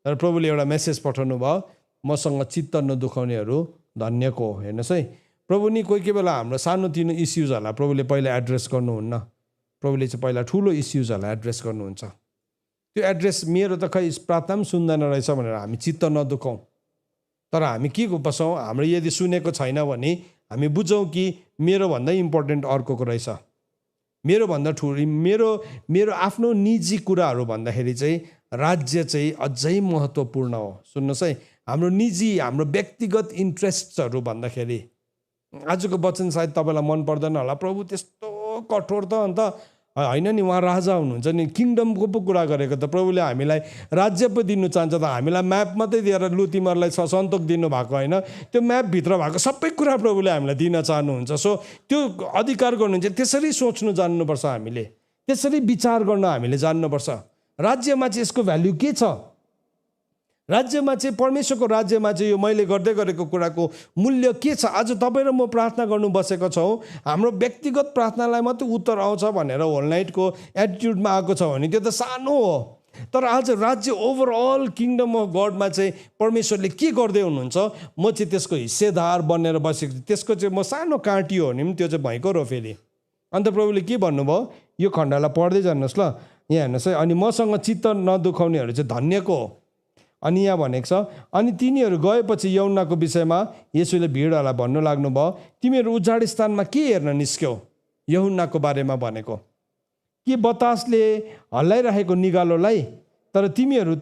तर प्रभुले एउटा मेसेज पठाउनु भयो, मसँग चित्त नदुखाउनेहरू धन्यको हो। हेर्नुहोस् है, प्रभु नि कोही बेला हाम्रो सानोतिनो इस्युजहरूलाई प्रभुले पहिला एड्रेस गर्नुहुन्न, प्रभुले चाहिँ पहिला ठुलो इस्युजहरूलाई एड्रेस गर्नुहुन्छ। त्यो एड्रेस मेरो त खै प्रार्थना पनि सुन्दैन रहेछ भनेर हामी चित्त नदुखाउँ। तर हामी के बसौँ, हाम्रो यदि सुनेको छैन भने हामी बुझौँ कि मेरोभन्दा इम्पोर्टेन्ट अर्कोको रहेछ। मेरोभन्दा ठुलो मेरो आफ्नो निजी कुराहरू भन्दाखेरि चाहिँ राज्य चाहिँ अझै महत्त्वपूर्ण हो। सुन्नुहोस् है, हाम्रो निजी, हाम्रो व्यक्तिगत इन्ट्रेस्टहरू भन्दाखेरि आजको वचन सायद तपाईँलाई मन पर्दैन होला, प्रभु त्यस्तो कठोर त अन्त होइन नि, उहाँ राजा हुनुहुन्छ नि, किङडमको पो कुरा गरेको त। प्रभुले हामीलाई राज्य पो दिनु चाहन्छ त, हामीलाई म्याप मात्रै दिएर लु तिमीहरूलाई सन्तोक दिनुभएको होइन, त्यो म्यापभित्र भएको सबै कुरा प्रभुले हामीलाई दिन चाहनुहुन्छ। सो त्यो अधिकार गर्नुहुन्छ, त्यसरी सोच्नु जान्नुपर्छ हामीले, त्यसरी विचार गर्न हामीले जान्नुपर्छ। राज्यमा चाहिँ यसको भ्याल्यु के छ? राज्यमा चाहिँ, परमेश्वरको राज्यमा चाहिँ यो मैले गर्दै गरेको कुराको मूल्य के छ? आज तपाईँ र म प्रार्थना गर्नु बसेको छौँ, हाम्रो व्यक्तिगत प्रार्थनालाई मात्रै उत्तर आउँछ भनेर होल नाइटको एटिट्युडमा आएको छ भने त्यो त सानो हो। तर आज राज्य ओभरअल किङडम अफ गडमा चाहिँ परमेश्वरले के गर्दै हुनुहुन्छ, म चाहिँ त्यसको हिस्सेदार बनेर बसेको छु। त्यसको चाहिँ म सानो काँटी हो भने पनि त्यो चाहिँ भयङ्कर हो। फेरि अन्त प्रभुले के भन्नुभयो, यो खण्डलाई पढ्दै जानुहोस् ल, यहाँ हेर्नुहोस् है। अनि मसँग चित्त नदुखाउनेहरू चाहिँ धन्यको हो। अनि यहाँ भनेको छ, अनि तिनीहरू गएपछि यूहन्नाको विषयमा येशूले भिडहरूलाई भन्नु लाग्नुभयो, तिमीहरू उजाड स्थानमा के हेर्न निस्क्यौ? यूहन्नाको बारेमा भनेको के बतासले हल्लाइरहेको निगालोलाई? तर तिमीहरू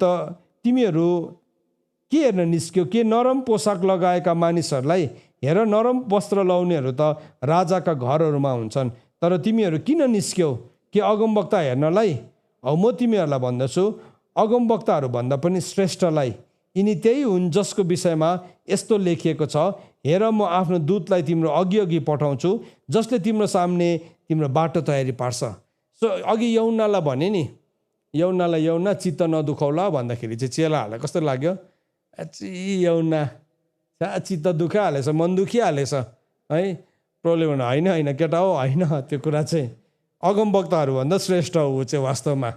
के हेर्न निस्क्यौ? के नरम पोसाक लगाएका मानिसहरूलाई? हेर, नरम वस्त्र लाउनेहरू त राजाका घरहरूमा हुन्छन्। तर तिमीहरू किन निस्क्यौ? के अगमवक्ता हेर्नलाई? औ म तिमीहरूलाई भन्दछु, अगमवक्ताहरू भन्दा पनि श्रेष्ठलाई। यिनी त्यही हुन् जसको विषयमा यस्तो लेखिएको छ, हेर म आफ्नो दूतलाई तिम्रो अघि अघि पठाउँछु, जसले तिम्रो सामने तिम्रो बाटो तयारी पार्छ। सो अघि यूहन्नालाई भने नि, यूहन्ना चित्त नदुखाउला भन्दाखेरि चाहिँ चेलाहरूलाई कस्तो लाग्यो? यूहन्ना चित्त दुखाइहालेछ, मन दुखिहालेछ है। प्रभुले भन्नु, होइन केटा हो, होइन, त्यो कुरा चाहिँ अगमवक्ताहरूभन्दा श्रेष्ठ हो ऊ चाहिँ, वास्तवमा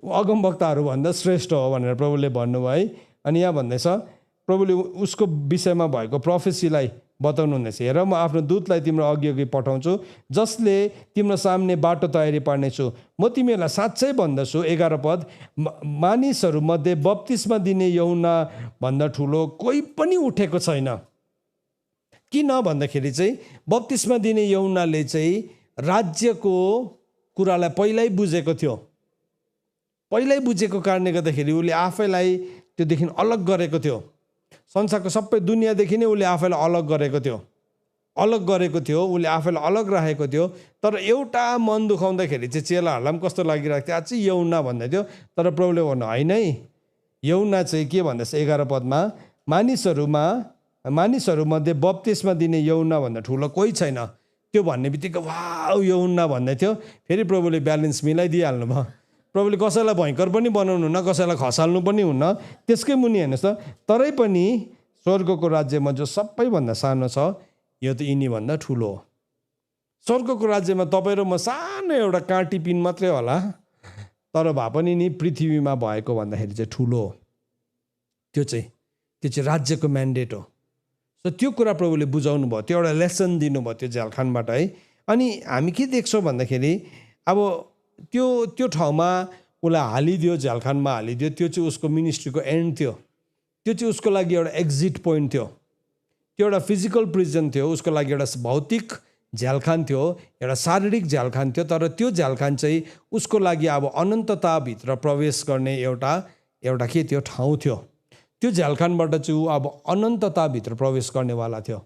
अगमवक्ताहरूभन्दा श्रेष्ठ हो भनेर प्रभुले भन्नुभयो है। अनि यहाँ भन्दैछ, प्रभुले उसको विषयमा भएको प्रोफेसीलाई बताउनु हुँदैछ, हेर म आफ्नो दूतलाई तिम्रो अघि अघि पठाउँछु, जसले तिम्रो सामने बाटो तयारी पार्नेछु। म तिमीहरूलाई साँच्चै भन्दछु, 11 पद, मानिसहरूमध्ये बप्तिस्मा दिने यूहन्ना भन्दा ठुलो कोही पनि उठेको छैन। किन भन्दाखेरि चाहिँ बप्तिस्मा दिने यूहन्नाले चाहिँ राज्यको कुरालाई पहिल्यै बुझेको थियो। पहिल्यै बुझेको कारणले गर्दाखेरि उसले आफैलाई त्योदेखि अलग गरेको थियो। संसारको सबै दुनियाँदेखि नै उसले आफैलाई अलग गरेको थियो, उसले आफैलाई अलग राखेको थियो। तर एउटा मन दुखाउँदाखेरि चाहिँ चेलाहरूलाई पनि कस्तो लागिरहेको थियो, आज यूहन्ना भन्दै थियो। तर प्रभुले भन्नु, होइन है, यूहन्ना चाहिँ के भन्दैछ 11 पदमा, मानिसहरूमध्ये बप्तिस्मा दिने यूहन्ना भन्दा ठुलो कोही छैन। त्यो भन्ने बित्तिकै वाउ यूहन्ना भन्दै थियो। फेरि प्रभुले ब्यालेन्स मिलाइदिइहाल्नु भयो। प्रभुले कसैलाई भयङ्कर पनि बनाउनु हुन्न, कसैलाई खसाल्नु पनि हुन्न। त्यसकै मुनि हेर्नुहोस् त, तरै पनि स्वर्गको राज्यमा जो सबैभन्दा सानो छ, यो त यिनीभन्दा ठुलो हो। स्वर्गको राज्यमा तपाईँ र म सानो एउटा काँटी पिन मात्रै होला, तर भए पनि नि पृथ्वीमा भएको भन्दाखेरि चाहिँ ठुलो हो। त्यो चाहिँ राज्यको म्यान्डेट हो। सो त्यो कुरा प्रभुले बुझाउनु भयो, त्यो एउटा लेसन दिनुभयो त्यो झ्यालखानबाट है। अनि हामी के देख्छौँ भन्दाखेरि अब त्यो ठाउँमा उसलाई हालिदियो, झ्यालखानमा हालिदियो। त्यो चाहिँ उसको मिनिस्ट्रीको एन्ड थियो। त्यो चाहिँ उसको लागि एउटा एक्जिट पोइन्ट थियो। त्यो एउटा फिजिकल प्रिजन थियो, उसको लागि एउटा भौतिक झ्यालखान थियो, एउटा शारीरिक झ्यालखान थियो, तर त्यो झ्यालखान चाहिँ उसको लागि अब अनन्तताभित्र प्रवेश गर्ने एउटा के थियो, ठाउँ थियो। त्यो झ्यालखानबाट चाहिँ ऊ अब अनन्तताभित्र प्रवेश गर्नेवाला थियो।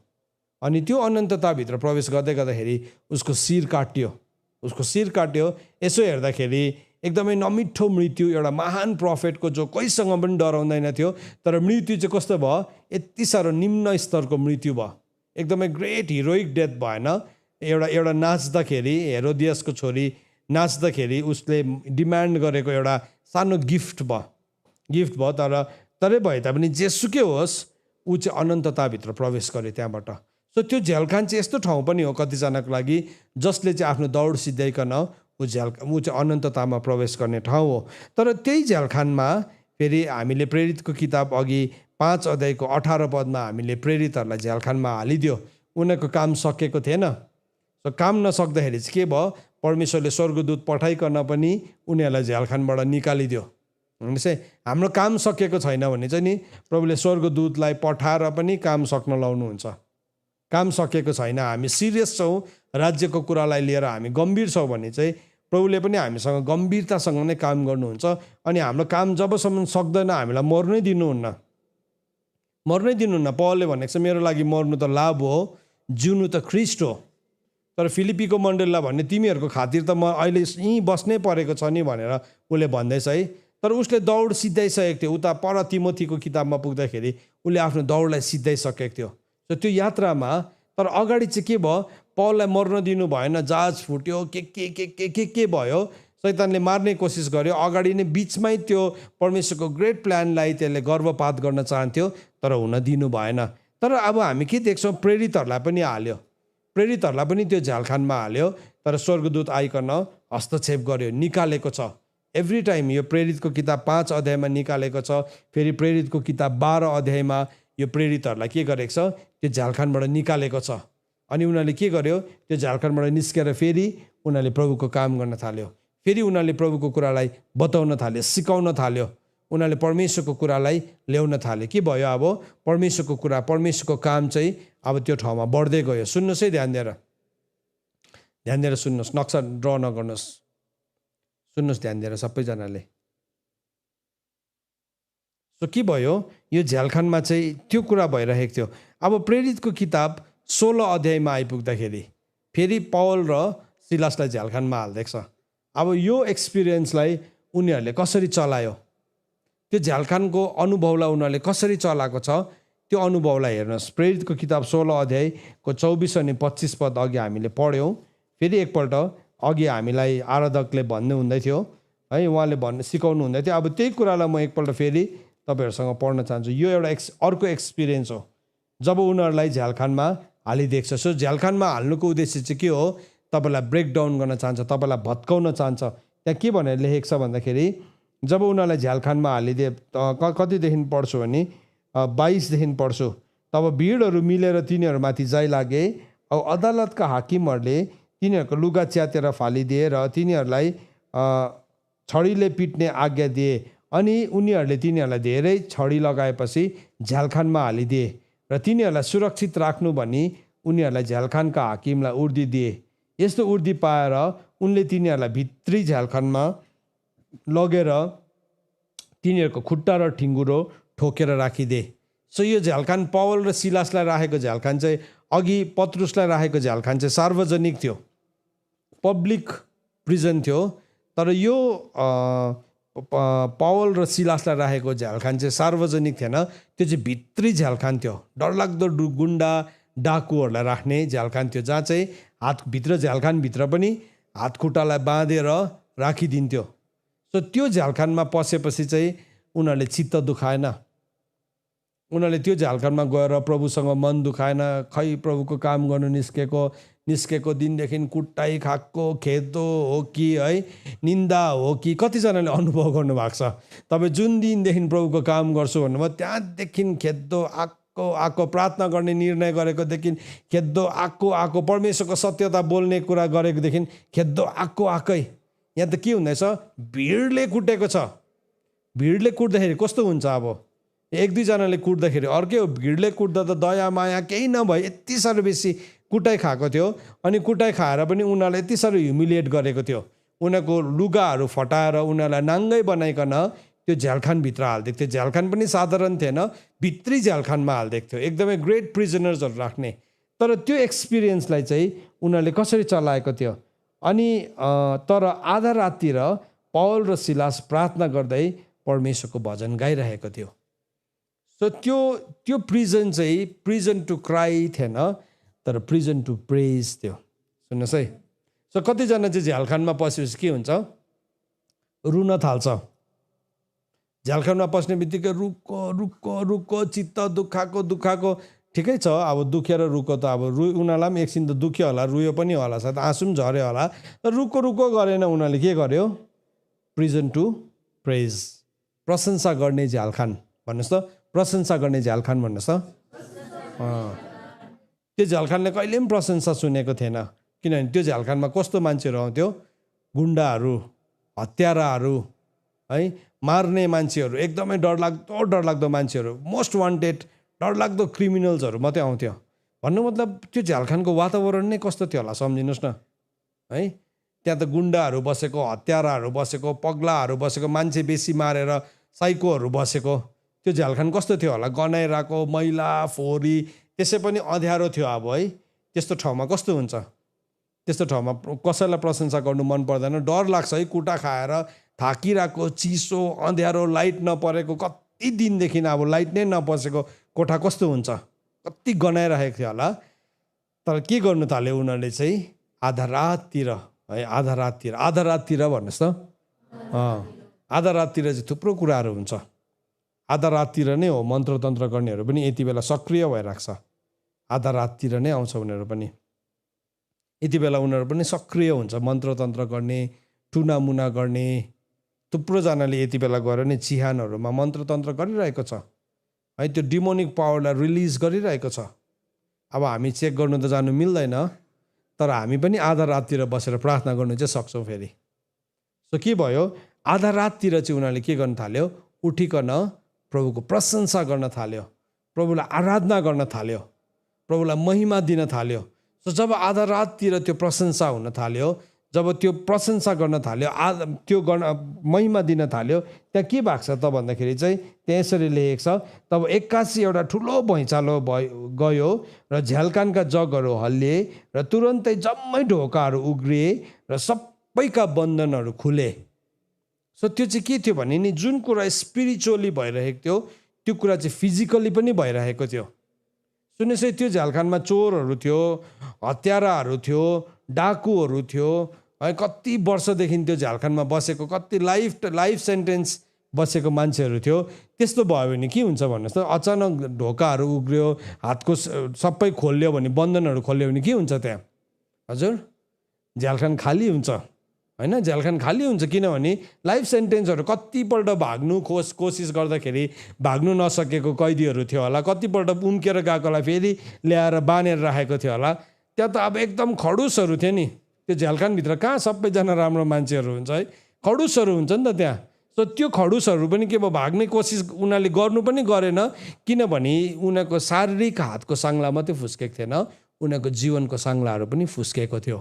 अनि त्यो अनन्तताभित्र प्रवेश गर्दै गर्दाखेरि उसको शिर काट्यो। यसो हेर्दाखेरि एकदमै नमिठो मृत्यु, एउटा महान प्रोफेटको जो कोहीसँग पनि डराउँदैन थियो, तर मृत्यु चाहिँ कस्तो भयो, यति साह्रो निम्न स्तरको मृत्यु भयो। एकदमै ग्रेट हिरोइक डेथ भएन। एउटा नाच्दाखेरि, हेरोदियसको छोरी नाच्दाखेरि उसले डिमान्ड गरेको एउटा सानो गिफ्ट भयो। तरै भए तापनि जेसुकै होस्, ऊ चाहिँ अनन्तताभित्र प्रवेश गर्यो त्यहाँबाट। सो त्यो झ्यालखान चाहिँ यस्तो ठाउँ पनि हो कतिजनाको लागि, जसले चाहिँ आफ्नो दौड सिद्ध्याइकन ऊ चाहिँ अनन्ततामा प्रवेश गर्ने ठाउँ हो। तर त्यही झ्यालखानमा फेरि हामीले प्रेरितको किताब अघि 5 अध्यायको 18 पदमा हामीले प्रेरितहरूलाई झ्यालखानमा हालिदियो। उनीहरूको काम सकेको थिएन। सो काम नसक्दाखेरि चाहिँ के भयो, परमेश्वरले स्वर्गदूत पठाइकन पनि उनीहरूलाई झ्यालखानबाट निकालिदियो। भनेपछि हाम्रो काम सकेको छैन भने चाहिँ नि प्रभुले स्वर्गदूतलाई पठाएर पनि काम सक्न लाउनुहुन्छ। काम सकेको छैन, हामी सिरियस छौँ, राज्यको कुरालाई लिएर हामी गम्भीर छौँ भने चाहिँ प्रभुले पनि हामीसँग गम्भीरतासँग नै काम गर्नुहुन्छ। अनि हाम्रो काम जबसम्म सक्दैन हामीलाई मर्नै दिनुहुन्न। पौलले भनेको छ मेरो लागि मर्नु त लाभ हो, जिउनु त ख्रीष्ट हो। तर फिलिपीको मण्डलीलाई भन्ने तिमीहरूको खातिर त म अहिले यहीँ बस्नै परेको छ नि भनेर उसले भन्दैछ है। तर उसले दौड सिद्धाइसकेको थियो। उता पर तिमोथीको किताबमा पुग्दाखेरि उसले आफ्नो दौडलाई सिद्धाइसकेको थियो। सो त्यो यात्रामा तर अगाडि चाहिँ के भयो, पौललाई मर्न दिनु भएन, जहाज फुट्यो, के भयो, शैतानले मार्ने कोसिस गर्यो। अगाडि नै बिचमै त्यो परमेश्वरको ग्रेट प्लानलाई त्यसले गर्भपात गर्न चाहन्थ्यो, तर हुन दिनु भएन। तर अब हामी के देख्छौँ, प्रेरितहरूलाई पनि त्यो झ्यालखानमा हाल्यो। तर स्वर्गदूत आइकन हस्तक्षेप गर्यो, निकालेको छ। एभ्री टाइम यो प्रेरितको किताब 5 अध्यायमा निकालेको छ। फेरि प्रेरितको किताब 12 अध्यायमा यो प्रेरितहरूलाई के गरेको छ, त्यो झ्यालखानबाट निकालेको छ। अनि उनीहरूले के गर्यो, त्यो झ्यालखानबाट निस्केर फेरि उनीहरूले प्रभुको काम गर्न थाल्यो। फेरि उनीहरूले प्रभुको कुरालाई बताउन थाल्यो, सिकाउन थाल्यो। उनीहरूले परमेश्वरको कुरालाई ल्याउन थाल्यो। के भयो, अब परमेश्वरको कुरा, परमेश्वरको काम चाहिँ अब त्यो ठाउँमा बढ्दै गयो। सुन्नुहोस् है, ध्यान दिएर सुन्नुहोस्, नक्सा ड्र नगर्नुहोस्, सुन्नुहोस् ध्यान दिएर सबैजनाले। सो के भयो, यो झ्यालखानमा चाहिँ त्यो कुरा भइरहेको थियो। अब प्रेरितको किताब 16 अध्यायमा आइपुग्दाखेरि फेरि पौल र सिलासलाई झ्यालखानमा हाल्दैछ। अब यो एक्सपिरियन्सलाई उनीहरूले कसरी चलायो, त्यो झ्यालखानको अनुभवलाई उनीहरूले कसरी चलाएको छ, त्यो अनुभवलाई हेर्नुहोस्। प्रेरितको किताब 16 अध्यायको 24 अनि 25 पद अघि हामीले पढ्यौँ। फेरि एकपल्ट अघि हामीलाई आराधकले भन्नु हुँदै थियो है, उहाँले सिकाउनु हुँदै थियो। अब त्यही कुरालाई म एकपल्ट फेरि तपाईँहरूसँग पढ्न चाहन्छु। यो एउटा अर्को एक्सपिरियन्स हो जब उनीहरूलाई झ्यालखानमा हालिदिएको छ। सो झ्यालखानमा हाल्नुको उद्देश्य चाहिँ के हो, तपाईँलाई ब्रेकडाउन गर्न चाहन्छ, तपाईँलाई भत्काउन चाहन्छ। त्यहाँ के भनेर लेखेको छ भन्दाखेरि, जब उनीहरूलाई झ्यालखानमा हालिदिए, कतिदेखि पढ्छु भने 22देखि पढ्छु। तब भिडहरू मिलेर तिनीहरूमाथि जाइ लागे। अब अदालतका हाकिमहरूले तिनीहरूको लुगा च्यातेर फालिदिए र तिनीहरूलाई छडीले पिट्ने आज्ञा दिए। अनि उनीहरूले तिनीहरूलाई धेरै छडी लगाएपछि झ्यालखानमा हालिदिए र तिनीहरूलाई सुरक्षित राख्नु भनी उनीहरूलाई झ्यालखानका हाकिमलाई उर्दी दिए। यस्तो उर्दी पाएर उनले तिनीहरूलाई भित्री झ्यालखानमा लगेर तिनीहरूको खुट्टा र ठिङ्गुरो ठोकेर राखिदिए। सो यो झ्यालखान पौल र सिलासलाई राखेको झ्यालखान चाहिँ, अघि पत्रुसलाई राखेको झ्यालखान चाहिँ सार्वजनिक थियो, पब्लिक प्रिजन थियो। तर यो पौल र सिलासलाई राखेको झ्यालखान चाहिँ सार्वजनिक थिएन, त्यो चाहिँ भित्री झ्यालखान थियो। डरलाग्दो गुन्डा डाकुहरूलाई राख्ने झ्यालखान थियो, जहाँ चाहिँ हातभित्र झ्यालखानभित्र पनि हातखुट्टालाई बाँधेर राखिदिन्थ्यो। सो त्यो झ्यालखानमा पसेपछि चाहिँ उनीहरूले चित्त दुखाएन। उनीहरूले त्यो झ्यालखानमा गएर प्रभुसँग मन दुखाएन। खै प्रभुको काम गर्नु निस्केको दिनदेखि कुट्टाइ खाएको खेदो हो कि है, निन्दा हो कि, कतिजनाले अनुभव गर्नुभएको छ। तपाईँ जुन दिनदेखि प्रभुको काम गर्छु भन्नुभयो त्यहाँदेखि खेदो आएको, प्रार्थना गर्ने निर्णय गरेकोदेखि खेदो आएको, परमेश्वरको सत्यता बोल्ने कुरा गरेकोदेखि खेदो आएकै। यहाँ त के हुँदैछ, भिडले कुटेको छ। भिडले कुट्दाखेरि कस्तो हुन्छ, अब 1-2 जनाले कुट्दाखेरि अर्कै हो, भिडले कुट्दा त दया माया केही नभए यति साह्रो बेसी कुटाइ खाएको थियो। अनि कुटाइ खाएर पनि उनीहरूलाई यति साह्रो ह्युमिलिएट गरेको थियो, उनीहरूको लुगाहरू फटाएर उनीहरूलाई नाङ्गै बनाइकन त्यो झ्यालखानभित्र हालिदिएको थियो। झ्यालखान पनि साधारण थिएन, भित्री झ्यालखानमा हालिदिएको थियो, एकदमै ग्रेट प्रिजनर्सहरू राख्ने। तर त्यो एक्सपिरियन्सलाई चाहिँ उनीहरूले कसरी चलाएको थियो। अनि तर आधा राततिर पौल र सिलास प्रार्थना गर्दै परमेश्वरको भजन गाइरहेको थियो। सो त्यो प्रिजन चाहिँ प्रिजन टु क्राई थिएन, तर प्रिजन टु प्रेज थियो। सुन्नुहोस् है, सो कतिजना चाहिँ झ्यालखानमा पसेपछि के हुन्छ, रुन थाल्छ। झ्यालखानमा पस्ने बित्तिकै रुक्को रुक्को रुक्को, चित्त दुखाएको। ठिकै छ, अब दुखेर रुको त अब उनीहरूलाई पनि एकछिन त दुख्यो होला, रुयो पनि होला, सायद आँसु पनि झऱ्यो होला। तर रुक्को गरेन, उनीहरूले के गर्यो, प्रिजन टु प्रेज, प्रशंसा गर्ने झ्यालखान भन्नुहोस् त, प्रशंसा गर्ने झ्यालखान भन्नुहोस् त। त्यो झ्यालखानले कहिले पनि प्रशंसा सुनेको थिएन, किनभने त्यो झ्यालखानमा कस्तो मान्छेहरू आउँथ्यो, गुन्डाहरू, हत्याराहरू है, मार्ने मान्छेहरू, एकदमै डरलाग्दो मान्छेहरू, मोस्ट वान्टेड डरलाग्दो क्रिमिनल्सहरू मात्रै आउँथ्यो। भन्नु मतलब त्यो झ्यालखानको वातावरण नै कस्तो थियो होला सम्झिनुहोस् न है। त्यहाँ त गुन्डाहरू बसेको, हत्याराहरू बसेको, पग्लाहरू बसेको, मान्छे बेसी मारेर साइकोहरू बसेको, त्यो झ्यालखान कस्तो थियो होला, गनाइरहेको, मैला फोहोरी, त्यसै पनि अँध्यारो थियो। अब है त्यस्तो ठाउँमा कस्तो हुन्छ, त्यस्तो ठाउँमा कसैलाई प्रशंसा गर्नु मन पर्दैन, डर लाग्छ है। कुटा खाएर थाकिरहेको, चिसो, अँध्यारो, लाइट नपरेको, कति दिनदेखि अब लाइट नै नपसेको कोठा कस्तो हुन्छ, कति गनाइरहेको थियो होला। तर के गर्नु थाल्यो उनीहरूले चाहिँ, आधा राततिर है, आधा राततिर भन्नुहोस् त, आधा राततिर चाहिँ थुप्रो कुराहरू हुन्छ। आधा राततिर नै हो मन्त्रतन्त्र गर्नेहरू पनि यति बेला सक्रिय भइरहेको छ। आधा राततिर नै आउँछ उनीहरू पनि, यति बेला उनीहरू पनि सक्रिय हुन्छ, मन्त्रतन्त्र गर्ने, टुनामुना गर्ने। थुप्रोजनाले यति बेला गएर नै चिहानहरूमा मन्त्रतन्त्र गरिरहेको छ है, त्यो डिमोनिक पावरलाई रिलिज गरिरहेको छ। अब हामी चेक गर्नु त जानु मिल्दैन, तर हामी पनि आधा राततिर बसेर प्रार्थना गर्नु चाहिँ सक्छौँ फेरि। सो के भयो, आधा राततिर चाहिँ उनीहरूले के गर्नु थाल्यो, उठिकन प्रभुको प्रशंसा गर्न थाल्यो, प्रभुलाई आराधना गर्न थाल्यो, प्रभुलाई महिमा दिन थाल्यो। सो जब आधा राततिर त्यो प्रशंसा हुन थाल्यो, जब त्यो प्रशंसा गर्न थाल्यो, त्यो गर्न महिमा दिन थाल्यो, त्यहाँ के भएको छ त भन्दाखेरि चाहिँ त्यहाँ यसरी लेखेको छ, तब एक्कासी एउटा ठुलो भैँचालो गयो र झ्यालखानका जगहरू हल्लिए र तुरन्तै जम्मै ढोकाहरू उग्रिए र सबैका बन्धनहरू खुले। सो त्यो चाहिँ के थियो भने नि, जुन कुरा स्पिरिचुअली भइरहेको थियो त्यो कुरा चाहिँ फिजिकली पनि भइरहेको थियो। सुन्नुहोस् है, त्यो झ्यालखानमा चोरहरू थियो, हत्याराहरू थियो, डाकुहरू थियो है, कति वर्षदेखि त्यो झ्यालखानमा बसेको, कति लाइफ सेन्टेन्स बसेको मान्छेहरू थियो। त्यस्तो भयो भने के हुन्छ भन्नुहोस् त, अचानक ढोकाहरू उग्रियो, हातको सबै खोल्यो भने, बन्धनहरू खोल्यो भने के हुन्छ त्यहाँ, हजुर झ्यालखान खाली हुन्छ होइन। झ्यालखान खाली हुन्छ किनभने लाइफ सेन्टेन्सहरू कतिपल्ट भाग्नु कोसिस गर्दाखेरि भाग्नु नसकेको कैदीहरू थियो होला, कतिपल्ट उम्केर गएकोलाई फेरि ल्याएर बाँधेर राखेको थियो होला। त्यहाँ त अब एकदम खडुसहरू थियो नि, त्यो झ्यालखानभित्र कहाँ सबैजना राम्रो मान्छेहरू हुन्छ है, खडुसहरू हुन्छ नि त त्यहाँ। सो त्यो खडुसहरू पनि के भयो, भाग्ने कोसिस उनीहरूले गर्नु पनि गरेन, किनभने उनीहरूको शारीरिक हातको साङ्ला मात्रै फुस्केको थिएन, उनीहरूको जीवनको साङ्लाहरू पनि फुस्केको थियो।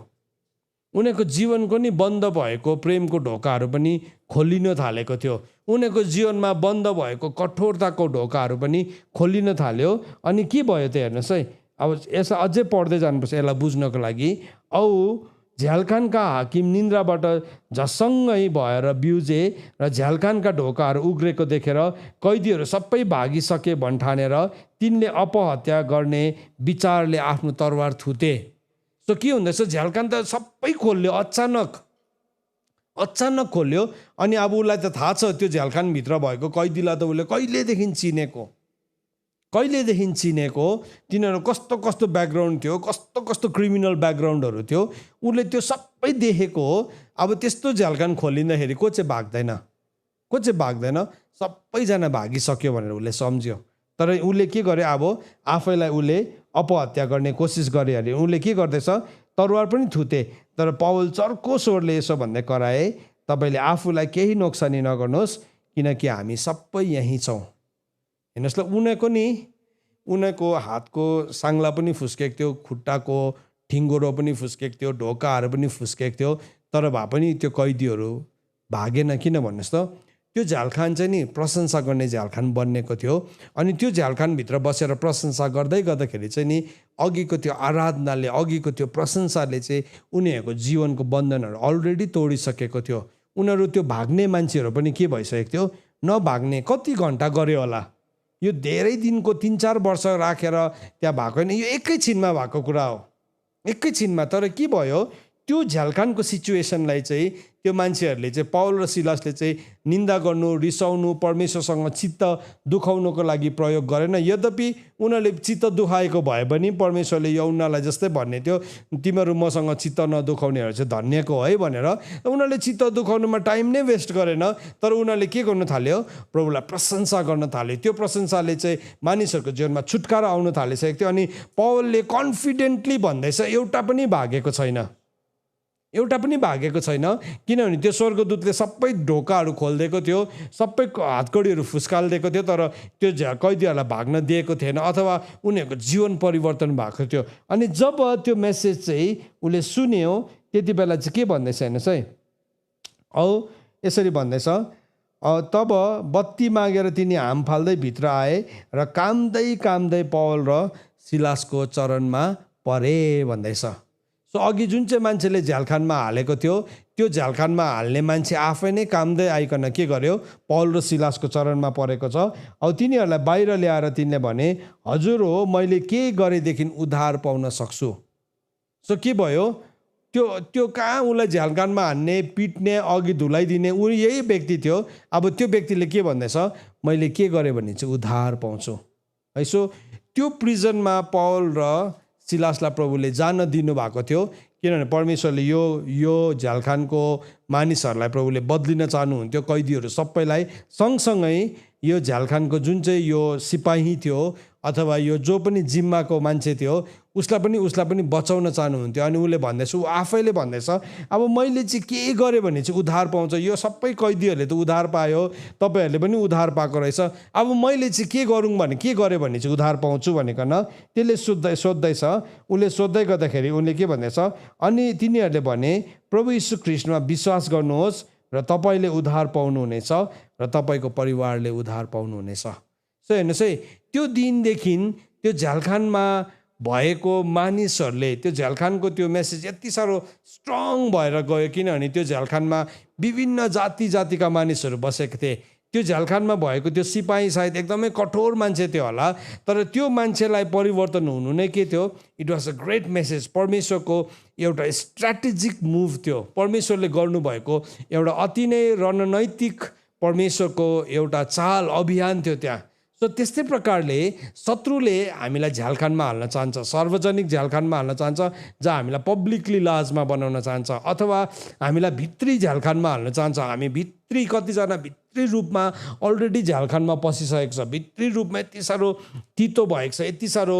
उनीहरूको जीवनको नि बन्द भएको प्रेमको ढोकाहरू पनि खोलिन थालेको थियो। उनीहरूको जीवनमा बन्द भएको कठोरताको ढोकाहरू पनि खोलिन थाल्यो। अनि के भयो त हेर्नुहोस् है, अब यसलाई अझै पढ्दै जानुपर्छ यसलाई बुझ्नको लागि। औ झ्यालखानका हाकिम निन्द्राबाट झसङ्गै भएर बिउजे र झ्यालखानका ढोकाहरू उग्रेको देखेर कैदीहरू सबै भागिसके भन्ठानेर तिनले अपहत्या गर्ने विचारले आफ्नो तरवार थुते। सो के हुँदैछ, झ्यालखान त सबै खोल्यो, अचानक खोल्यो। अनि अब उसलाई त थाहा छ त्यो झ्यालखानभित्र भएको कैदीलाई त उसले कहिलेदेखि चिनेको, तिनीहरू कस्तो कस्तो ब्याकग्राउन्ड थियो, कस्तो कस्तो क्रिमिनल ब्याकग्राउन्डहरू थियो, उसले त्यो सबै देखेको हो। अब त्यस्तो झ्यालखान खोलिँदाखेरि को चाहिँ भाग्दैन, सबैजना भागिसक्यो भनेर उसले सम्झ्यो। तर उसले के गर्यो, अब आफैलाई उसले अपहत्या गर्ने कोसिस गरे अरे उसले के गर्दैछ, तरवार पनि थुते। तर पौल चर्को स्वरले यसो भन्दै कराए, तपाईँले आफूलाई केही नोक्सानी नगर्नुहोस्, किनकि हामी सबै यहीँ छौँ। हेर्नुहोस् ल, उनीहरूको हातको साङ्ला पनि फुस्केको थियो, खुट्टाको ठिङ्गोरो पनि फुस्केको थियो, ढोकाहरू पनि फुस्केको थियो। तर भए पनि त्यो कैदीहरू भागेन। किन भन्नुहोस् त, त्यो झ्यालखान चाहिँ नि प्रशंसा गर्ने झ्यालखान बन्नेको थियो। अनि त्यो झ्यालखानभित्र बसेर प्रशंसा गर्दै गर्दाखेरि चाहिँ नि अघिको त्यो आराधनाले, अघिको त्यो प्रशंसाले चाहिँ उनीहरूको जीवनको बन्धनहरू अलरेडी तोडिसकेको थियो। उनीहरू त्यो भाग्ने मान्छेहरू पनि के भइसकेको थियो, नभाग्ने कति घन्टा गऱ्यो होला। यो धेरै दिनको 3-4 वर्ष राखेर त्यहाँ भएको होइन, यो एकैछिनमा भएको कुरा हो, एकैछिनमा। तर के भयो, त्यो झ्यालखानको सिचुएसनलाई चाहिँ त्यो मान्छेहरूले चाहिँ पौल र सिलासले चाहिँ निन्दा गर्नु, रिसाउनु, परमेश्वरसँग चित्त दुखाउनुको लागि प्रयोग गरेन। यद्यपि उनीहरूले चित्त दुखाएको भए पनि परमेश्वरले यौनालाई जस्तै भन्ने थियो, तिमीहरू मसँग चित्त नदुखाउनेहरू चाहिँ धन्यको है भनेर। उनीहरूले चित्त दुखाउनुमा टाइम नै वेस्ट गरेन। तर उनीहरूले के गर्नु थाल्यो, प्रभुलाई प्रशंसा गर्न थाल्यो। त्यो प्रशंसाले चाहिँ मानिसहरूको जीवनमा छुटकारा आउन थालिसकेको थियो। अनि पौलले कन्फिडेन्टली भन्दैछ, एउटा पनि भागेको छैन, एउटा पनि भागेको छैन। किनभने त्यो स्वर्गदूतले सबै ढोकाहरू खोलिदिएको थियो, सबै हातकडीहरू फुस्कालिदिएको थियो, तर त्यो कैदीहरूलाई भाग्न दिएको थिएन अथवा उनीहरूको जीवन परिवर्तन भएको थियो। अनि जब त्यो मेसेज चाहिँ उसले सुन्यो त्यति बेला चाहिँ के भन्दैछ हेर्नुहोस् है, यसरी भन्दैछ, तब बत्ती मागेर तिनी हाम फाल्दै भित्र आए र कामदै कामदै पौल र सिलासको चरणमा परे भन्दैछ। सो अघि जुन चाहिँ मान्छेले झ्यालखानमा हालेको थियो, त्यो झ्यालखानमा हाल्ने मान्छे आफै नै कामदै आइकन के गर्यो, पौल र सिलासको चरणमा परेको छ। अब तिनीहरूलाई बाहिर ल्याएर तिनले भने, हजुर हो, मैले के गरेदेखि उद्धार पाउन सक्छु। सो के भयो, त्यो कहाँ उसलाई झ्यालखानमा हान्ने, पिट्ने, अघि धुलाइदिने ऊ यही व्यक्ति थियो। अब त्यो व्यक्तिले के भन्दैछ, मैले के गरेँ भने चाहिँ उद्धार पाउँछु है। सो त्यो प्रिजनमा पौल र सिलासलाई प्रभुले जान दिनुभएको थियो। किनभने परमेश्वरले यो झ्यालखानको मानिसहरूलाई प्रभुले बदलिन चाहनुहुन्थ्यो, कैदीहरू सबैलाई। सँगसँगै यो झ्यालखानको जुन चाहिँ यो सिपाही थियो अथवा यो जो पनि जिम्माको मान्छे थियो उसलाई पनि बचाउन चाहनुहुन्थ्यो। अनि उसले भन्दैछ, ऊ आफैले भन्दैछ, अब मैले चाहिँ के गरेँ भने चाहिँ उद्धार पाउँछ। यो सबै कैदीहरूले त उद्धार पायो, तपाईँहरूले पनि उद्धार पाएको रहेछ, अब मैले चाहिँ के गरौँ भने, के गरेँ भने चाहिँ उद्धार पाउँछु भनेकन त्यसले सोध्दैछ। उसले सोध्दै गर्दाखेरि उनले के भन्दैछ, अनि तिनीहरूले भने, प्रभु यीशु ख्रीष्टमा विश्वास गर्नुहोस् र तपाईँले उद्धार पाउनुहुनेछ र तपाईँको परिवारले उद्धार पाउनुहुनेछ। सो हेर्नुहोस् है, त्यो दिनदेखि त्यो झ्यालखानमा भएको मानिसहरूले त्यो झ्यालखानको त्यो मेसेज यति साह्रो स्ट्रङ भएर गयो। किनभने त्यो झ्यालखानमा विभिन्न जातिका मानिसहरू बसेको थिए। त्यो झ्यालखानमा भएको त्यो सिपाही सायद एकदमै कठोर मान्छे थियो होला, तर त्यो मान्छेलाई परिवर्तन हुनु नै के थियो, it was a great message. परमेश्वरको एउटा स्ट्राटेजिक मुभ थियो, परमेश्वरले गर्नुभएको एउटा अति नै रणनैतिक परमेश्वरको एउटा चाल अभियान थियो त्यहाँ। सो त्यस्तै प्रकारले शत्रुले हामीलाई झ्यालखानमा हाल्न चाहन्छ, सार्वजनिक झ्यालखानमा हाल्न चाहन्छ, जहाँ हामीलाई पब्लिकली लाजमा बनाउन चाहन्छ, अथवा हामीलाई भित्री झ्यालखानमा हाल्न चाहन्छ। हामी भित्री कतिजना भित्री रूपमा अलरेडी झ्यालखानमा पसिसकेको छ, भित्री रूपमा यति साह्रो तितो भएको छ, यति साह्रो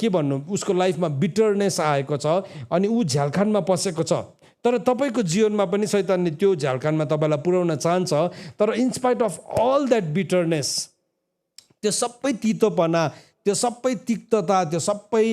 के भन्नु, उसको लाइफमा बिटरनेस आएको छ अनि ऊ झ्यालखानमा पसेको छ। तर तपाईँको जीवनमा पनि शैतानले त्यो झ्यालखानमा तपाईँलाई पुर्याउन चाहन्छ। तर in spite of all that bitterness, त्यो सबै तितोपना, त्यो सबै तिक्तता, त्यो सबै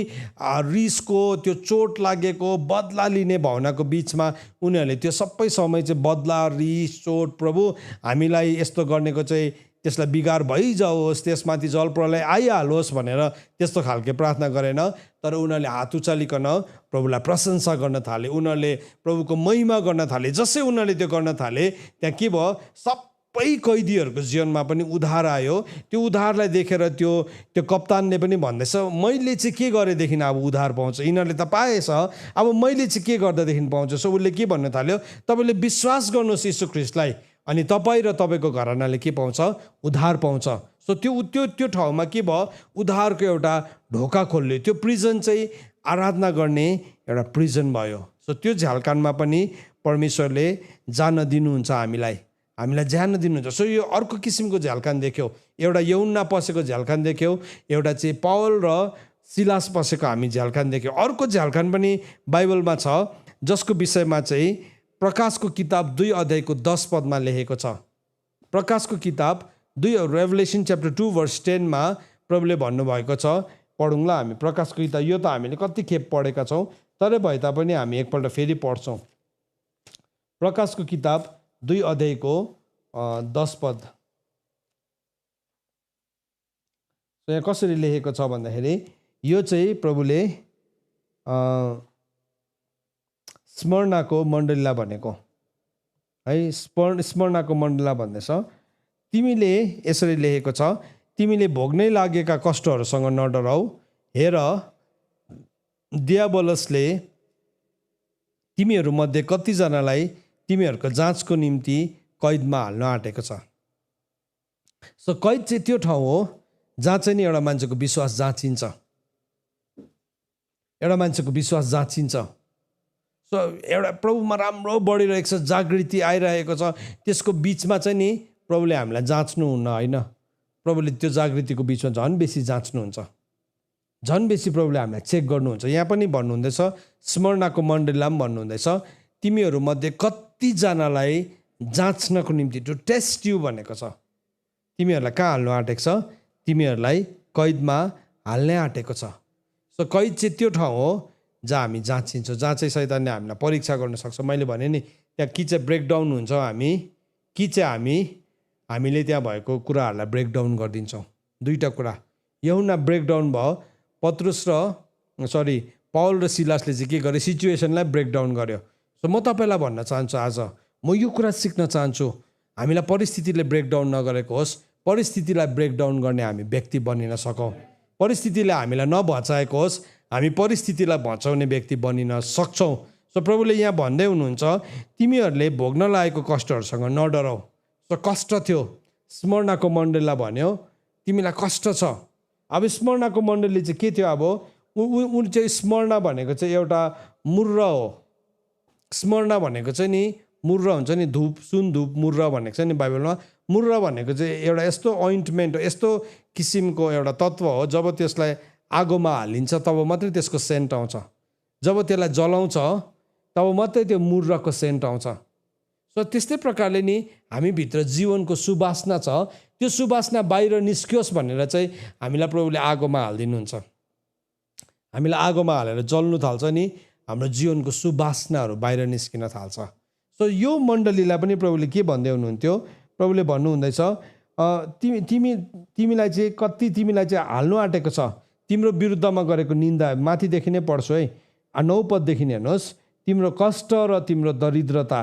रिसको, त्यो चोट लागेको, बदला लिने भावनाको बिचमा उनीहरूले त्यो सबै समय चाहिँ बदला, रिस, चोट, प्रभु हामीलाई यस्तो गर्नेको चाहिँ त्यसलाई बिगार भइजाओस्, त्यसमाथि जलप्रलय आइहालोस् भनेर त्यस्तो खालके प्रार्थना गरेन। तर उनीहरूले हात उचालिकन प्रभुलाई प्रशंसा गर्न थाले, उनीहरूले प्रभुको महिमा गर्न थाले। जसै उनीहरूले त्यो गर्न थाले, त्यहाँ के भयो, सबै कैदीहरूको जीवनमा पनि उद्धार आयो। त्यो उद्धारलाई देखेर त्यो कप्तानले पनि भन्दैछ, मैले चाहिँ के गरेदेखि अब उद्धार पाउँछ, यिनीहरूले त पाएछ, अब मैले चाहिँ के गर्दादेखि पाउँछ। सो उसले के भन्न थाल्यो, तपाईँले विश्वास गर्नुहोस् यीशु ख्रीष्टलाई, अनि तपाईँ र तपाईँको घरानाले के पाउँछ, उद्धार पाउँछ। सो त्यो ठाउँमा के भयो, उद्धारको एउटा ढोका खोल्यो। त्यो प्रिजन चाहिँ आराधना गर्ने एउटा प्रिजन भयो। सो त्यो झ्यालखानमा पनि परमेश्वरले जान दिनुहुन्छ, हामीलाई जान दिनुहुन्छ। सो यो अर्को किसिमको झ्यालखान देख्यौ, एउटा यौना पसेको झ्यालखान देख्यौ, एउटा चाहिँ पौल र सिलास पसेको हामी झ्यालखान देख्यौँ। अर्को झ्यालखान पनि बाइबलमा छ, जसको विषयमा चाहिँ प्रकाशको किताब 2 अध्यायको 10 पदमा लेखेको छ। प्रकाशको किताब 2 रेभलेसन च्याप्टर 2 भर्स 10 मा प्रभुले भन्नुभएको छ। पढौँला हामी प्रकाशको किताब। यो त हामीले कति खेप पढेका छौँ, तरै भए तापनि हामी एकपल्ट फेरि पढ्छौँ। प्रकाशको किताब 2 अध्यायको 10 पद। यहाँ कसरी लेखेको छ भन्दाखेरि, यो चाहिँ प्रभुले स्मर्नाको मण्डलीलाई भनेको है। स्मर्नाको मण्डलीलाई भन्दैछ, तिमीले यसरी लेखेको छ, तिमीले भोग्नै लागेका कष्टहरूसँग नडराऊ। हेर, दियाबलसले तिमीहरूमध्ये कतिजनालाई तिमीहरूको जाँचको निम्ति कैदमा हाल्न आँटेको छ। सो कैद चाहिँ त्यो ठाउँ हो जहाँ चाहिँ नि एउटा मान्छेको विश्वास जाँचिन्छ, एउटा मान्छेको विश्वास जाँचिन्छ। सो एउटा प्रभुमा राम्रो बढिरहेको छ, जागृति आइरहेको छ, त्यसको बिचमा चाहिँ नि प्रभुले हामीलाई जाँच्नुहुन्न होइन। प्रभुले त्यो जागृतिको बिचमा झन् बेसी जाँच्नुहुन्छ, झन् बेसी प्रभुले हामीलाई चेक गर्नुहुन्छ। यहाँ पनि भन्नुहुँदैछ, स्मर्नाको मण्डलीलाई पनि भन्नुहुँदैछ, तिमीहरूमध्ये कतिजनालाई जाँच्नको निम्ति, टु टेस्ट यु भनेको छ। तिमीहरूलाई कहाँ हाल्नु आँटेको छ? तिमीहरूलाई कैदमा हाल्नै आँटेको छ। सो कैद चाहिँ त्यो ठाउँ हो जहाँ हामी जाँचिन्छौँ, जहाँ चाहिँ शैतानले हामीलाई परीक्षा गर्न सक्छ। मैले भने नि, त्यहाँ कि चाहिँ ब्रेकडाउन हुन्छ हामी, कि चाहिँ हामीले त्यहाँ भएको कुराहरूलाई ब्रेकडाउन गरिदिन्छौँ। दुईवटा कुरा। यूहन्ना ब्रेकडाउन भयो, पावल र सिलासले चाहिँ के गर्यो? सिचुएसनलाई ब्रेकडाउन गर्यो। सो म तपाईँलाई भन्न चाहन्छु, आज म यो कुरा सिक्न चाहन्छु, हामीलाई परिस्थितिले ब्रेकडाउन नगरेको होस्, परिस्थितिलाई ब्रेकडाउन गर्ने हामी व्यक्ति बनिन सकौँ। परिस्थितिले हामीलाई नभचाएको होस्, हामी परिस्थितिलाई भचाउने व्यक्ति बनिन सक्छौँ। सो प्रभुले यहाँ भन्दै हुनुहुन्छ, तिमीहरूले भोग्न लागेको कष्टहरूसँग नडराऊ। सो कष्ट थियो, स्मर्नाको मण्डलीलाई भन्यो तिमीलाई कष्ट छ। अब स्मर्नाको मण्डली चाहिँ के थियो? अब ऊ चाहिँ स्मर्ना भनेको चाहिँ एउटा मुर्र हो। स्मर्ना भनेको चाहिँ नि मुर्र हुन्छ नि, धूप, सुन धूप मुर्र भनेको छ नि बाइबलमा। मुर्र भनेको चाहिँ एउटा यस्तो ओइन्टमेन्ट हो, यस्तो किसिमको एउटा तत्त्व हो, जब त्यसलाई आगोमा हालिन्छ तब मात्रै त्यसको सेन्ट आउँछ। जब त्यसलाई जलाउँछ तब मात्रै त्यो मुर्रको सेन्ट आउँछ। सो त्यस्तै प्रकारले नि हामीभित्र जीवनको सुवासना छ, त्यो सुवासना बाहिर निस्कियोस् भनेर चाहिँ हामीलाई प्रभुले आगोमा हालिदिनुहुन्छ। हामीलाई आगोमा हालेर जल्नु थाल्छ नि, हाम्रो जीवनको सुवासनाहरू बाहिर निस्किन थाल्छ। सो यो मण्डलीलाई पनि प्रभुले के भन्दै हुनुहुन्थ्यो? प्रभुले भन्नुहुँदैछ, तिमीलाई चाहिँ हाल्नु आँटेको छ, तिम्रो विरुद्धमा गरेको निन्दा। माथिदेखि नै पढ्छु है, 9 पददेखि हेर्नुहोस्, तिम्रो कष्ट र तिम्रो दरिद्रता,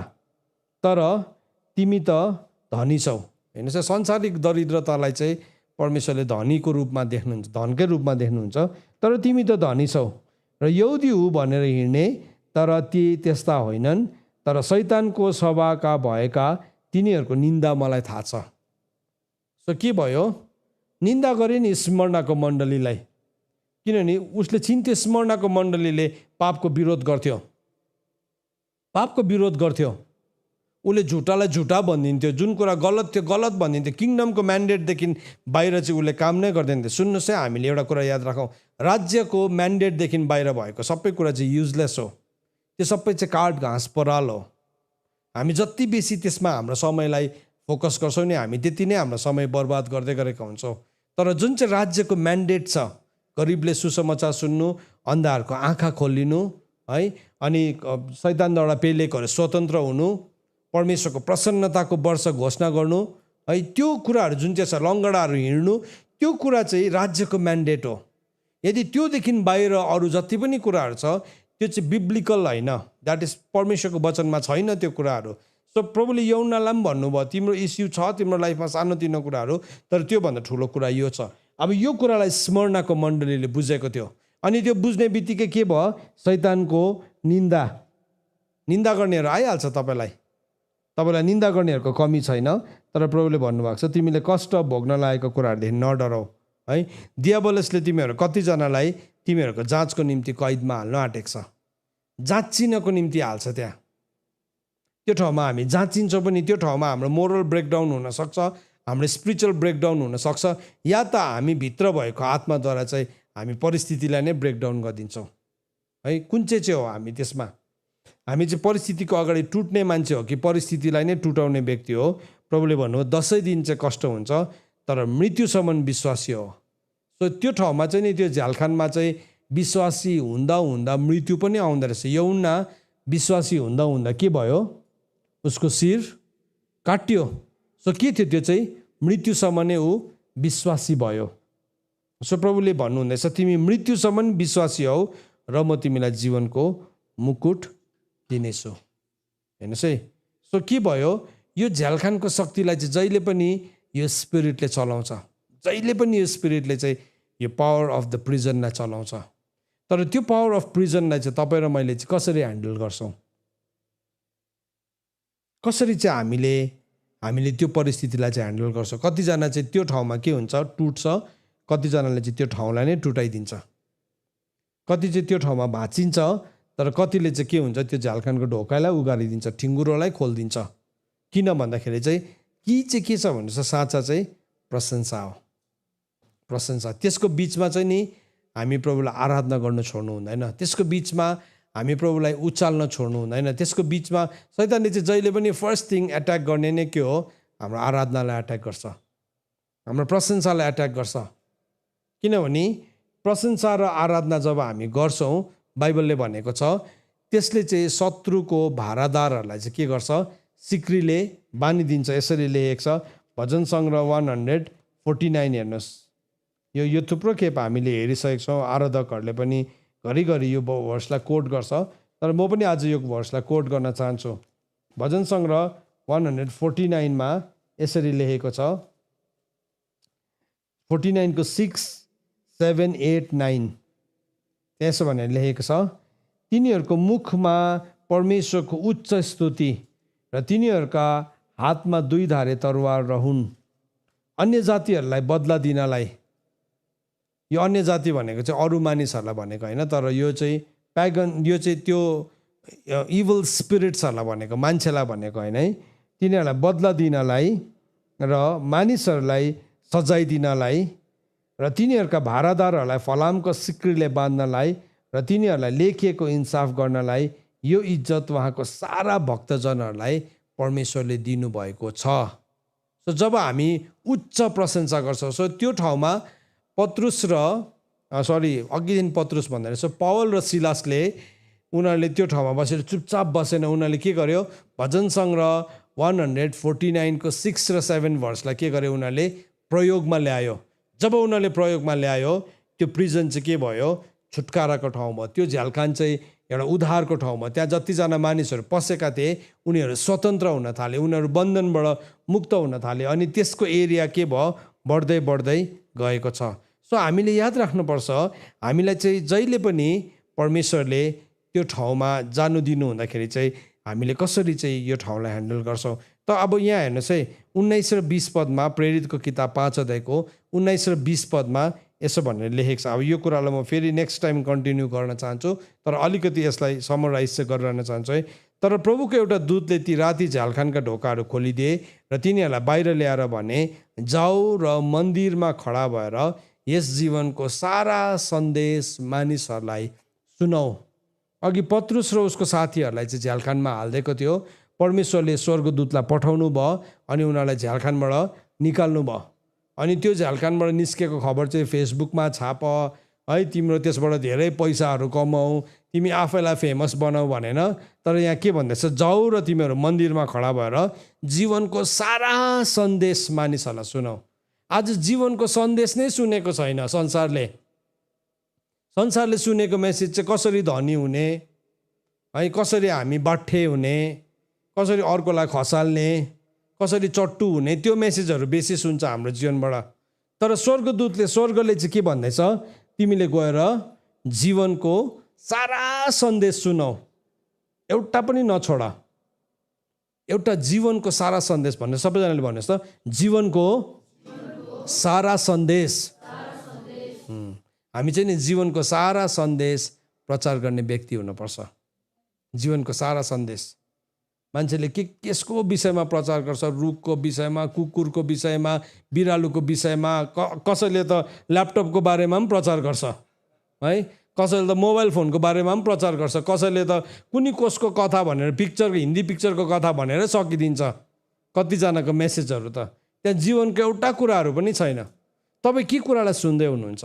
तर तिमी त धनी छौ। हेर्नुहोस्, संसारिक दरिद्रतालाई चाहिँ परमेश्वरले धनीको रूपमा देख्नुहुन्छ, धनकै रूपमा देख्नुहुन्छ। तर तिमी त धनी छौ र यहुदी हु भनेर हिँड्ने, तर ती त्यस्ता होइनन्, तर शैतानको स्वभावका भएका तिनीहरूको निन्दा मलाई थाहा छ। सो के भयो? निन्दा गरे नि स्मर्नाको मण्डलीलाई, किनभने उसले चिन्थ्यो स्मर्नाको मण्डलीले पापको विरोध गर्थ्यो, पापको विरोध गर्थ्यो। उसले झुटालाई झुटा भनिदिन्थ्यो, जुन कुरा गलत थियो गलत भनिदिन्थ्यो। किङडमको म्यान्डेटदेखि बाहिर चाहिँ उसले काम नै गर्दैन थियो। सुन्नुहोस् है, हामीले एउटा कुरा याद राखौँ, राज्यको म्यान्डेटदेखि बाहिर भएको सबै कुरा चाहिँ युजलेस हो। त्यो सबै चाहिँ काठ घाँस पराल हो। हामी जति बेसी त्यसमा हाम्रो समयलाई फोकस गर्छौँ नि, हामी त्यति नै हाम्रो समय बर्बाद गर्दै गरेका हुन्छौँ। तर जुन चाहिँ राज्यको म्यान्डेट छ, गरिबले सुसमाचार सुन्नु, अन्धाहरूको आँखा खोलिनु है, अनि शैतानद्वारा पेलेकोहरू स्वतन्त्र हुनु, परमेश्वरको प्रसन्नताको वर्ष घोषणा गर्नु है, त्यो कुराहरू जुन चाहिँ छ, लङ्गडाहरू हिँड्नु, त्यो कुरा चाहिँ राज्यको म्यान्डेट हो। यदि त्योदेखि बाहिर अरू जति पनि कुराहरू छ त्यो चाहिँ बिब्लिकल होइन, द्याट इज परमेश्वरको वचनमा छैन त्यो कुराहरू। सो प्रभुले यूहन्नालाई पनि भन्नुभयो, तिम्रो इस्यु छ तिम्रो लाइफमा सानोतिनो कुराहरू, तर त्योभन्दा ठुलो कुरा यो छ। अब यो कुरालाई स्मर्नाको मण्डलीले बुझेको थियो, अनि त्यो बुझ्ने बित्तिकै के भयो? शैतानको निन्दा गर्नेहरू आइहाल्छ। तपाईँलाई निन्दा गर्नेहरूको कमी छैन, तर प्रभुले भन्नुभएको छ तिमीले कष्ट भोग्न लागेको कुराहरूदेखि नडराऊ है। दियाबलसले तिमीहरू कतिजनालाई तिमीहरूको जाँचको निम्ति कैदमा हाल्न आँटेको छ। जाँचिनको निम्ति हाल्छ त्यहाँ। त्यो ठाउँमा हामी जाँचिन्छौँ पनि, त्यो ठाउँमा हाम्रो मोरल ब्रेकडाउन हुनसक्छ, हाम्रो स्पिरिचुअल ब्रेकडाउन हुनसक्छ, या त हामी भित्र भएको आत्माद्वारा चाहिँ हामी परिस्थितिलाई नै ब्रेकडाउन गरिदिन्छौँ है। कुन चाहिँ हो हामी त्यसमा? हामी चाहिँ परिस्थितिको अगाडि टुट्ने मान्छे हो कि परिस्थितिलाई नै टुटाउने व्यक्ति हो? प्रभुले भन्नु 10 दिन चाहिँ कष्ट हुन्छ, तर मृत्युसम्म विश्वासी हो। सो सो त्यो ठाउँमा चाहिँ नि त्यो झ्यालखानमा चाहिँ विश्वासी हुँदा हुँदा मृत्यु पनि आउँदो रहेछ। यौना विश्वासी हुँदा हुँदा के भयो, उसको शिर काटियो। सो के थियो त्यो चाहिँ मृत्युसम्म नै ऊ विश्वासी भयो। सो प्रभुले भन्नुहुँदैछ तिमी मृत्युसम्म विश्वासी हौ र म तिमीलाई जीवनको मुकुट दिनेछु। हेर्नुहोस् है, सो के भयो, यो झ्यालखानको शक्तिलाई चाहिँ जहिले पनि यो स्पिरिटले चलाउँछ, जहिले पनि यो स्पिरिटले चाहिँ यो पावर अफ द प्रिजनलाई चलाउँछ। तर त्यो पावर अफ प्रिजनलाई चाहिँ तपाईँ र मैले चाहिँ कसरी ह्यान्डल गर्छौँ, कसरी चाहिँ हामीले त्यो परिस्थितिलाई चाहिँ ह्यान्डल गर्छौँ। कतिजना चाहिँ त्यो ठाउँमा के हुन्छ, टुट्छ, कतिजनाले चाहिँ त्यो ठाउँलाई नै टुटाइदिन्छ, कति चाहिँ त्यो ठाउँमा भाँचिन्छ, तर कतिले चाहिँ के हुन्छ, त्यो झ्यालखानको ढोकालाई उगारिदिन्छ, ठिङ्गुरोलाई खोलिदिन्छ। किन भन्दाखेरि चाहिँ के छ भन्नुहोस्, साँचा चाहिँ प्रशंसा हो, प्रशंसा। त्यसको बिचमा चाहिँ नि हामी प्रभुलाई आराधना गर्न छोड्नु हुँदैन, त्यसको बिचमा हामी प्रभुलाई उचाल्न छोड्नु हुँदैन, त्यसको बिचमा शैतानले चाहिँ जहिले पनि फर्स्ट थिङ एट्याक गर्ने नै के हो, हाम्रो आराधनालाई एट्याक गर्छ, हाम्रो प्रशंसालाई एट्याक गर्छ। किनभने प्रशंसा र आराधना जब हामी गर्छौँ, बाइबलले भनेको छ त्यसले चाहिँ शत्रुको भारादारहरूलाई चाहिँ के गर्छ, सिक्रीले बानिदिन्छ। यसरी लेखेको छ भजन सङ्ग्रह 149। हेर्नुहोस्, यो थुप्रो खेप हामीले हेरिसकेको छौँ, आराधकहरूले पनि घरिघरि यो भर्सलाई कोट गर्छ, तर म पनि आज यो भर्सलाई कोट गर्न चाहन्छु। भजन सङ्ग्रह 149 यसरी लेखेको छ, 49 को 6, 7, 8, 9 त्यसो भनेर लेखेको छ, तिनीहरूको मुखमा परमेश्वरको उच्च स्तुति र तिनीहरूका हातमा 2 धारे तरवार रहन्। अन्य जातिहरूलाई बदला दिनलाई, यो अन्य जाति भनेको चाहिँ अरू मानिसहरूलाई भनेको होइन, तर यो चाहिँ प्यागन, यो चाहिँ त्यो इभल स्पिरिट्सहरूलाई भनेको, मान्छेलाई भनेको होइन है। तिनीहरूलाई बदला दिनलाई र मानिसहरूलाई सजाय दिनलाई र तिनीहरूका भारादारहरूलाई फलामको सिक्रीले बाँध्नलाई र तिनीहरूलाई लेखिएको इन्साफ गर्नलाई यो इज्जत उहाँको सारा भक्तजनहरूलाई परमेश्वरले दिनुभएको छ। सो जब हामी उच्च प्रशंसा गर्छौँ, सो त्यो ठाउँमा पत्रुस र अघिदेखि पत्रुस भन्दा रहेछ, पौल र सिलासले उनीहरूले त्यो ठाउँमा बसेर चुपचाप बसेन, उनीहरूले के गर्यो, भजन सङ्ग्रह 149 को 6 र 7 भर्सलाई के गर्यो, उनीहरूले प्रयोगमा ल्यायो। जब उनीहरूले प्रयोगमा ल्यायो, त्यो प्रिजन चाहिँ के भयो, छुटकाराको ठाउँ भयो। त्यो झ्यालखान चाहिँ एउटा उद्धारको ठाउँ भयो। त्यहाँ जतिजना मानिसहरू पसेका थिए उनीहरू स्वतन्त्र हुन थाले, उनीहरू बन्धनबाट मुक्त हुन थाले, अनि त्यसको एरिया के भयो, बढ्दै बढ्दै गएको छ। सो हामीले याद राख्नुपर्छ, हामीलाई चाहिँ जहिले पनि परमेश्वरले त्यो ठाउँमा जानु दिनु हुँदाखेरि चाहिँ हामीले कसरी चाहिँ यो ठाउँलाई ह्यान्डल गर्छौँ। त अब यहाँ हेर्नुहोस् है, 19 र 20 पदमा, प्रेरितको किताब 5 अध्यायको 19 र 20 पदमा यसो भनेर लेखेको छ। अब यो कुरालाई म फेरि नेक्स्ट टाइम कन्टिन्यू गर्न चाहन्छु, तर अलिकति यसलाई समराइज चाहिँ गरिरहन चाहन्छु है। तर प्रभुको एउटा दूतले ती राति झ्यालखानका ढोकाहरू खोलिदिए र तिनीहरूलाई बाहिर ल्याएर भने, जाऊ र मन्दिरमा खडा भएर यस जीवनको सारा सन्देश मानिसहरूलाई सुनाऊ। अघि पत्रुस र उसको साथीहरूलाई चाहिँ झ्यालखानमा हालिदिएको थियो, परमेश्वरले स्वर्गदूतलाई पठाउनु भयो अनि उनीहरूलाई झ्यालखानबाट निकाल्नु भयो। अनि त्यो झ्यालखानबाट निस्केको खबर चाहिँ फेसबुकमा छाप है, तिम्रो त्यसबाट धेरै पैसाहरू कमाऊ, तिमी आफैलाई फेमस बनाऊ भनेन, तर यहाँ के भन्दैछ, जाऊ र तिमीहरू मन्दिरमा खडा भएर जीवनको सारा सन्देश मानिसहरूलाई सुनाऊ। आज जीवनको सन्देश नै सुनेको छैन संसारले। संसारले सुनेको मेसेज चाहिँ कसरी धनी हुने है, कसरी हामी बाठे हुने, कसरी अर्कोलाई खसाल्ने, कसरी चट्टु हुने, त्यो मेसेजहरू बेसी सुन्छ हाम्रो जीवनबाट। तर स्वर्गले चाहिँ के भन्दैछ, तिमीले गएर जीवनको सारा सन्देश सुनाऊ, एउटा पनि नछोड। एउटा जीवनको सारा सन्देश भन्ने सबैजनाले भन्नुहोस् त, जीवनको सारा सन्देश। हामी चाहिँ नि जीवनको सारा सन्देश प्रचार गर्ने व्यक्ति हुनुपर्छ। जीवनको सारा सन्देश। मान्छेले केसको विषयमा प्रचार गर्छ, रुखको विषयमा, कुकुरको विषयमा, बिरालुको विषयमा, कसैले त ल्यापटपको बारेमा पनि प्रचार गर्छ है, कसैले त मोबाइल फोनको बारेमा पनि प्रचार गर्छ, कसैले त कुनै कसको कथा भनेर हिन्दी पिक्चरको कथा भनेर सकिदिन्छ कतिजनाको मेसेजहरू। त त्यहाँ जीवनको एउटा कुराहरू पनि छैन। तपाईँ के कुरालाई सुन्दै हुनुहुन्छ?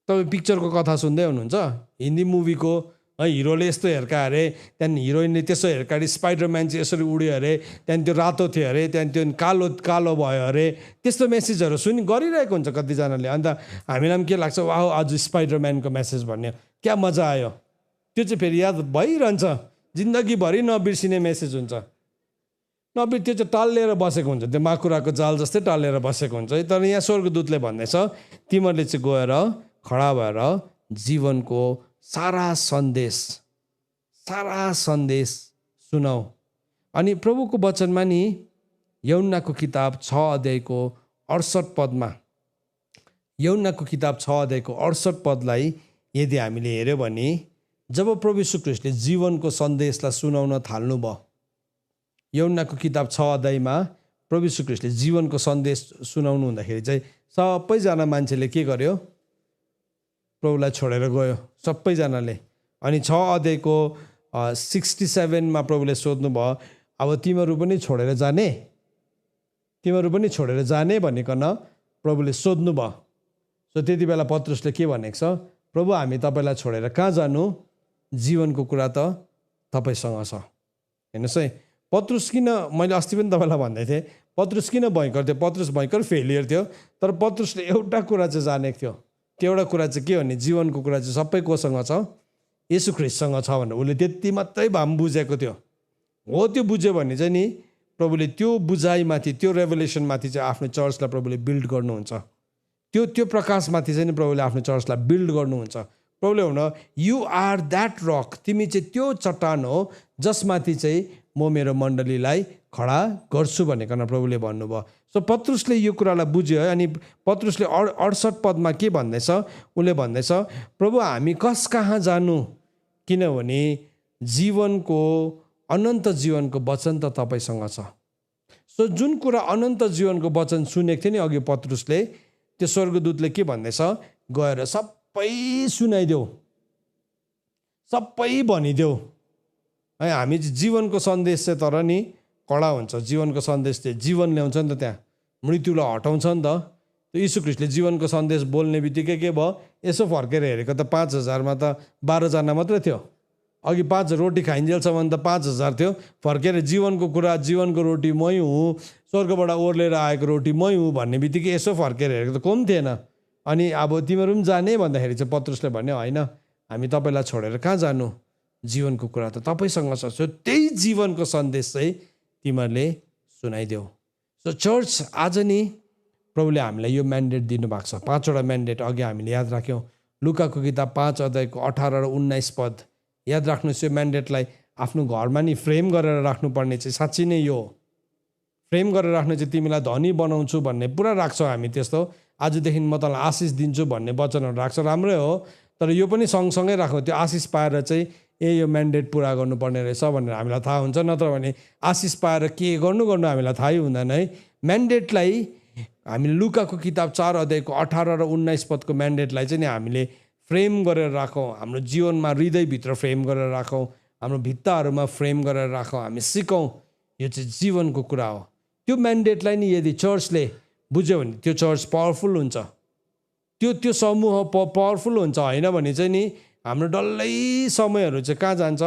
तपाईँ पिक्चरको कथा सुन्दै हुनुहुन्छ? हिन्दी मुभीको हिरोले यस्तो हेर्का अरे, त्यहाँदेखि हिरोइनले त्यसो हेर्का अरे, स्पाइडरम्यान चाहिँ यसरी उड्यो अरे, त्यहाँदेखि त्यो रातो थियो अरे, त्यहाँदेखि त्यो कालो भयो अरे, त्यस्तो मेसेजहरू गरिरहेको हुन्छ कतिजनाले। अन्त हामीलाई पनि के लाग्छ, वाह आज स्पाइडरम्यानको मेसेज भन्ने क्या मजा आयो। त्यो चाहिँ फेरि याद भइरहन्छ, जिन्दगीभरि नबिर्सिने मेसेज हुन्छ। त्यो चाहिँ टालिएर बसेको हुन्छ, त्यो माकुराको जाल जस्तै टालिएर बसेको हुन्छ। तर यहाँ स्वर्गदूतले भन्दैछ, तिमीहरूले चाहिँ गएर खडा भएर जीवनको सारा सन्देश सुनाऊ। अनि प्रभुको वचनमा नि यौन्नाको किताब 6 अध्यायको 68 पदमा, यौन्नाको किताब 6 अध्यायको 68 पदलाई यदि हामीले हेऱ्यौँ भने, जब प्रभु यीशु ख्रीष्टले जीवनको सन्देशलाई सुनाउन थाल्नुभयो, यौन्नाको किताब 6 अध्यायमा प्रभु यीशु ख्रीष्टले जीवनको सन्देश सुनाउनु हुँदाखेरि चाहिँ सबैजना मान्छेले के गर्यो? प्रभुलाई छोडेर गयो सबैजनाले। अनि 6 अध्यायको 67मा प्रभुले सोध्नुभयो, अब तिमीहरू पनि छोडेर जाने भनिकन प्रभुले सोध्नुभयो। सो त्यति बेला पत्रुसले के भनेको छ? प्रभु हामी तपाईँलाई छोडेर कहाँ जानु? जीवनको कुरा त तपाईँसँग छ। हेर्नुहोस् है, पत्रुस किन, मैले अस्ति पनि तपाईँलाई भन्दै थिएँ, पत्रुस किन भयङ्कर थियो? पत्रुस भयङ्कर फेलियर थियो, तर पत्रुसले एउटा कुरा चाहिँ जानेको थियो। त्यो एउटा कुरा चाहिँ के भने, जीवनको कुरा चाहिँ सबै कोसँग छ? येशू ख्रीष्टसँग छ भनेर उसले त्यति मात्रै भए पनि बुझेको थियो। हो, त्यो बुझ्यो भने चाहिँ नि प्रभुले त्यो बुझाइमाथि, त्यो रेभलेसनमाथि चाहिँ आफ्नो चर्चलाई प्रभुले बिल्ड गर्नुहुन्छ। त्यो प्रकाशमाथि चाहिँ नि प्रभुले आफ्नो चर्चलाई बिल्ड गर्नुहुन्छ। प्रभुले हुन, यु आर द्याट रक, तिमी चाहिँ त्यो चट्टान हो जसमाथि चाहिँ म मेरो मण्डलीलाई खडा गर्छु भनिकन प्रभुले भन्नुभयो। सो पत्रुसले यो कुरालाई बुझ्यो। अनि पत्रुसले 68 पदमा के भन्दैछ? उसले भन्दैछ, प्रभु हामी कस कहाँ जानु? किनभने अनन्त जीवनको वचन त तपाईँसँग छ। सो जुन कुरा अनन्त जीवनको वचन सुनेको थियो नि अघि पत्रुसले, त्यो स्वर्गदूतले के भन्दैछ? गएर सबै सुनाइदेऊ, सबै भनिदेऊ है। हामी जीवनको सन्देश चाहिँ तर नि कडा हुन्छ। जीवनको सन्देश चाहिँ जीवन ल्याउँछ नि त, त्यहाँ मृत्युलाई हटाउँछ नि त। त्यो यीशु ख्रीष्टले जीवनको सन्देश बोल्ने बित्तिकै के भयो? यसो फर्केर हेरेको त 5000मा त 12जना मात्रै थियो। अघि 5 रोटी खाइन्जेलसम्म त 5000 थियो। फर्केर जीवनको कुरा, जीवनको रोटी मै हुँ, स्वर्गबाट ओर्लेर आएको रोटी मै हुँ भन्ने बित्तिकै यसो फर्केर हेरेको त कोही पनि थिएन। अनि अब तिमीहरू पनि जाने भन्दाखेरि चाहिँ पत्रुसले भन्यो, होइन हामी तपाईँलाई छोडेर कहाँ जानु? जीवनको कुरा त तपाईँसँग छ। सो त्यही जीवनको सन्देश चाहिँ तिमीहरूले सुनाइदेऊ। सो चर्च, आज नि प्रभुले हामीलाई यो म्यान्डेट दिनुभएको छ। 5वटा म्यान्डेट अघि हामीले याद राख्यौँ। लुकाको किताब 5 अध्यायको 18 र 19 पद याद राख्नुहोस्। यो म्यान्डेटलाई आफ्नो घरमा नि फ्रेम गरेर राख्नुपर्ने चाहिँ साँच्ची नै यो फ्रेम गरेर राख्नु चाहिँ तिमीलाई धनी बनाउँछु भन्ने पुरा राख्छौँ हामी। त्यस्तो आजदेखि म तँलाई आशिष दिन्छु भन्ने वचनहरू राख्छ, राम्रै हो। तर यो पनि सँगसँगै राख्नु, त्यो आशिष पाएर चाहिँ यो म्यान्डेट पुरा गर्नुपर्ने रहेछ भनेर हामीलाई थाहा हुन्छ। नत्र भने आशिष पाएर के गर्नु हामीलाई थाहै हुँदैन है। म्यान्डेटलाई हामीले लुकाको किताब 4 अध्यायको 18 र 19 पदको म्यान्डेटलाई चाहिँ नि हामीले फ्रेम गरेर राखौँ। हाम्रो जीवनमा हृदयभित्र फ्रेम गरेर राखौँ, हाम्रो भित्ताहरूमा फ्रेम गरेर राखौँ। हामी सिकौँ यो चाहिँ जीवनको कुरा हो। त्यो म्यान्डेटलाई नि यदि चर्चले बुझ्यो भने त्यो चर्च पावरफुल हुन्छ, त्यो समूह पावरफुल हुन्छ। होइन भने चाहिँ नि हाम्रो डल्लै समयहरू चाहिँ कहाँ जान्छ?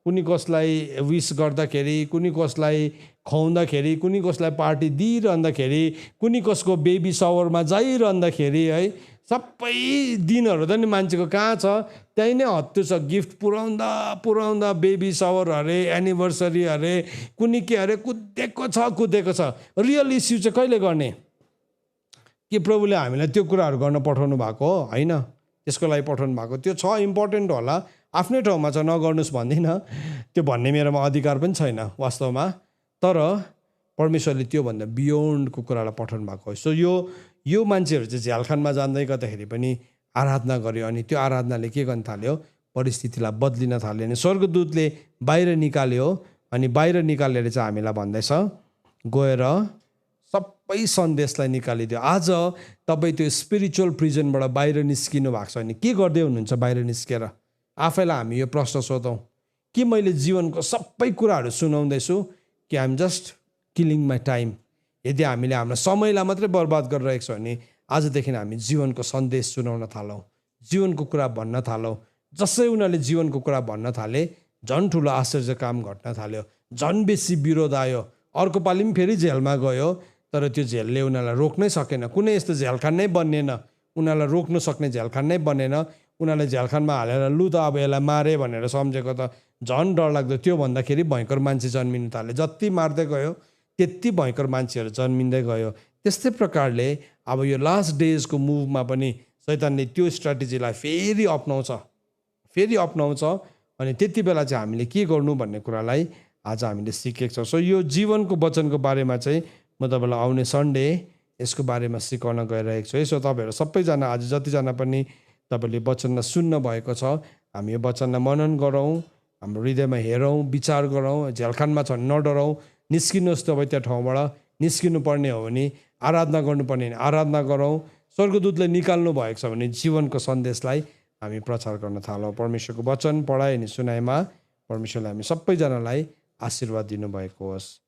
कुनै कसलाई विस गर्दाखेरि, कुनै कसलाई खुवाउँदाखेरि, कुनै कसलाई पार्टी दिइरहँदाखेरि, कुनै कसको बेबी सावरमा जाइरहँदाखेरि है, सबै दिनहरू त नि मान्छेको कहाँ छ? त्यही नै हत्तु छ। गिफ्ट पुऱ्याउँदा बेबी सावर अरे, एनिभर्सरी अरे, कुनै के अरे, कुदेको छ। रियल इस्यु चाहिँ कहिले गर्ने? के प्रभुले हामीलाई त्यो कुराहरू गर्न पठाउनु भएको हो? होइन, त्यसको लागि पठाउनु भएको। त्यो छ, इम्पोर्टेन्ट होला, आफ्नै ठाउँमा छ, नगर्नुहोस् भन्दिनँ, त्यो भन्ने मेरोमा अधिकार पनि छैन वास्तवमा। तर परमेश्वरले त्योभन्दा बियोन्डको कुरालाई पठाउनु भएको हो। सो यो मान्छेहरू चाहिँ झ्यालखानमा जाँदै गर्दाखेरि पनि आराधना गर्यो। अनि त्यो आराधनाले के गर्न थाल्यो? परिस्थितिलाई बदलिन थाल्यो। अनि स्वर्गदूतले बाहिर निकाल्यो। अनि बाहिर निकालेर चाहिँ हामीलाई भन्दैछ, गएर सबै सन्देशलाई निकालिदियो। आज तपाईँ त्यो स्पिरिचुअल प्रिजनबाट बाहिर निस्किनु भएको छ भने के गर्दै हुनुहुन्छ? बाहिर निस्केर आफैलाई हामी यो प्रश्न सोधौँ, कि मैले जीवनको सबै कुराहरू सुनाउँदैछु कि I'm just killing my time? यदि हामीले हाम्रो समयलाई मात्रै बर्बाद गरिरहेको छ भने आजदेखि हामी जीवनको सन्देश सुनाउन थालौँ, जीवनको कुरा भन्न थालौँ। जसै उनीहरूले जीवनको कुरा भन्न थाले झन् ठुलो आश्चर्य काम घट्न थाल्यो, झन् बेसी विरोध आयो। अर्को पालि पनि फेरि जेलमा गयो, तर त्यो जेलले उनीहरूलाई रोक्नै सकेन। कुनै यस्तो झ्यालखान नै बनिएन, उनीहरूलाई रोक्न सक्ने झ्यालखान नै बनेन। उनीहरूले झ्यालखानमा हालेर लु त अब यसलाई मारे भनेर सम्झेको त झन् डरलाग्दो। त्योभन्दाखेरि भयङ्कर मान्छे जन्मिन थाले। जति मार्दै गयो त्यति भयङ्कर मान्छेहरू जन्मिँदै गयो। त्यस्तै प्रकारले अब यो लास्ट डेजको मुभमा पनि शैतानले त्यो स्ट्राटेजीलाई फेरि अप्नाउँछ। अनि त्यति बेला चाहिँ हामीले के गर्नु भन्ने कुरालाई आज हामीले सिकेको छौँ। सो यो जीवनको वचनको बारेमा चाहिँ म तपाईँलाई आउने सन्डे यसको बारेमा सिकाउन गइरहेको छु है। सो तपाईँहरू सबैजना आज जतिजना पनि तपाईँले वचनलाई सुन्न भएको छ, हामी यो वचनलाई मनन गरौँ, हाम्रो हृदयमा हेरौँ, विचार गरौँ। झ्यालखानमा छ भने नडरौँ, निस्किनुहोस्। तपाईँ त्यो ठाउँबाट निस्किनु पर्ने हो भने, आराधना गर्नुपर्ने भने आराधना गरौँ। स्वर्गदूतले निकाल्नु भएको छ भने जीवनको सन्देशलाई हामी प्रचार गर्न थालौँ। परमेश्वरको वचन पढाइ अनि सुनाइमा परमेश्वरले हामी सबैजनालाई आशीर्वाद दिनुभएको होस्।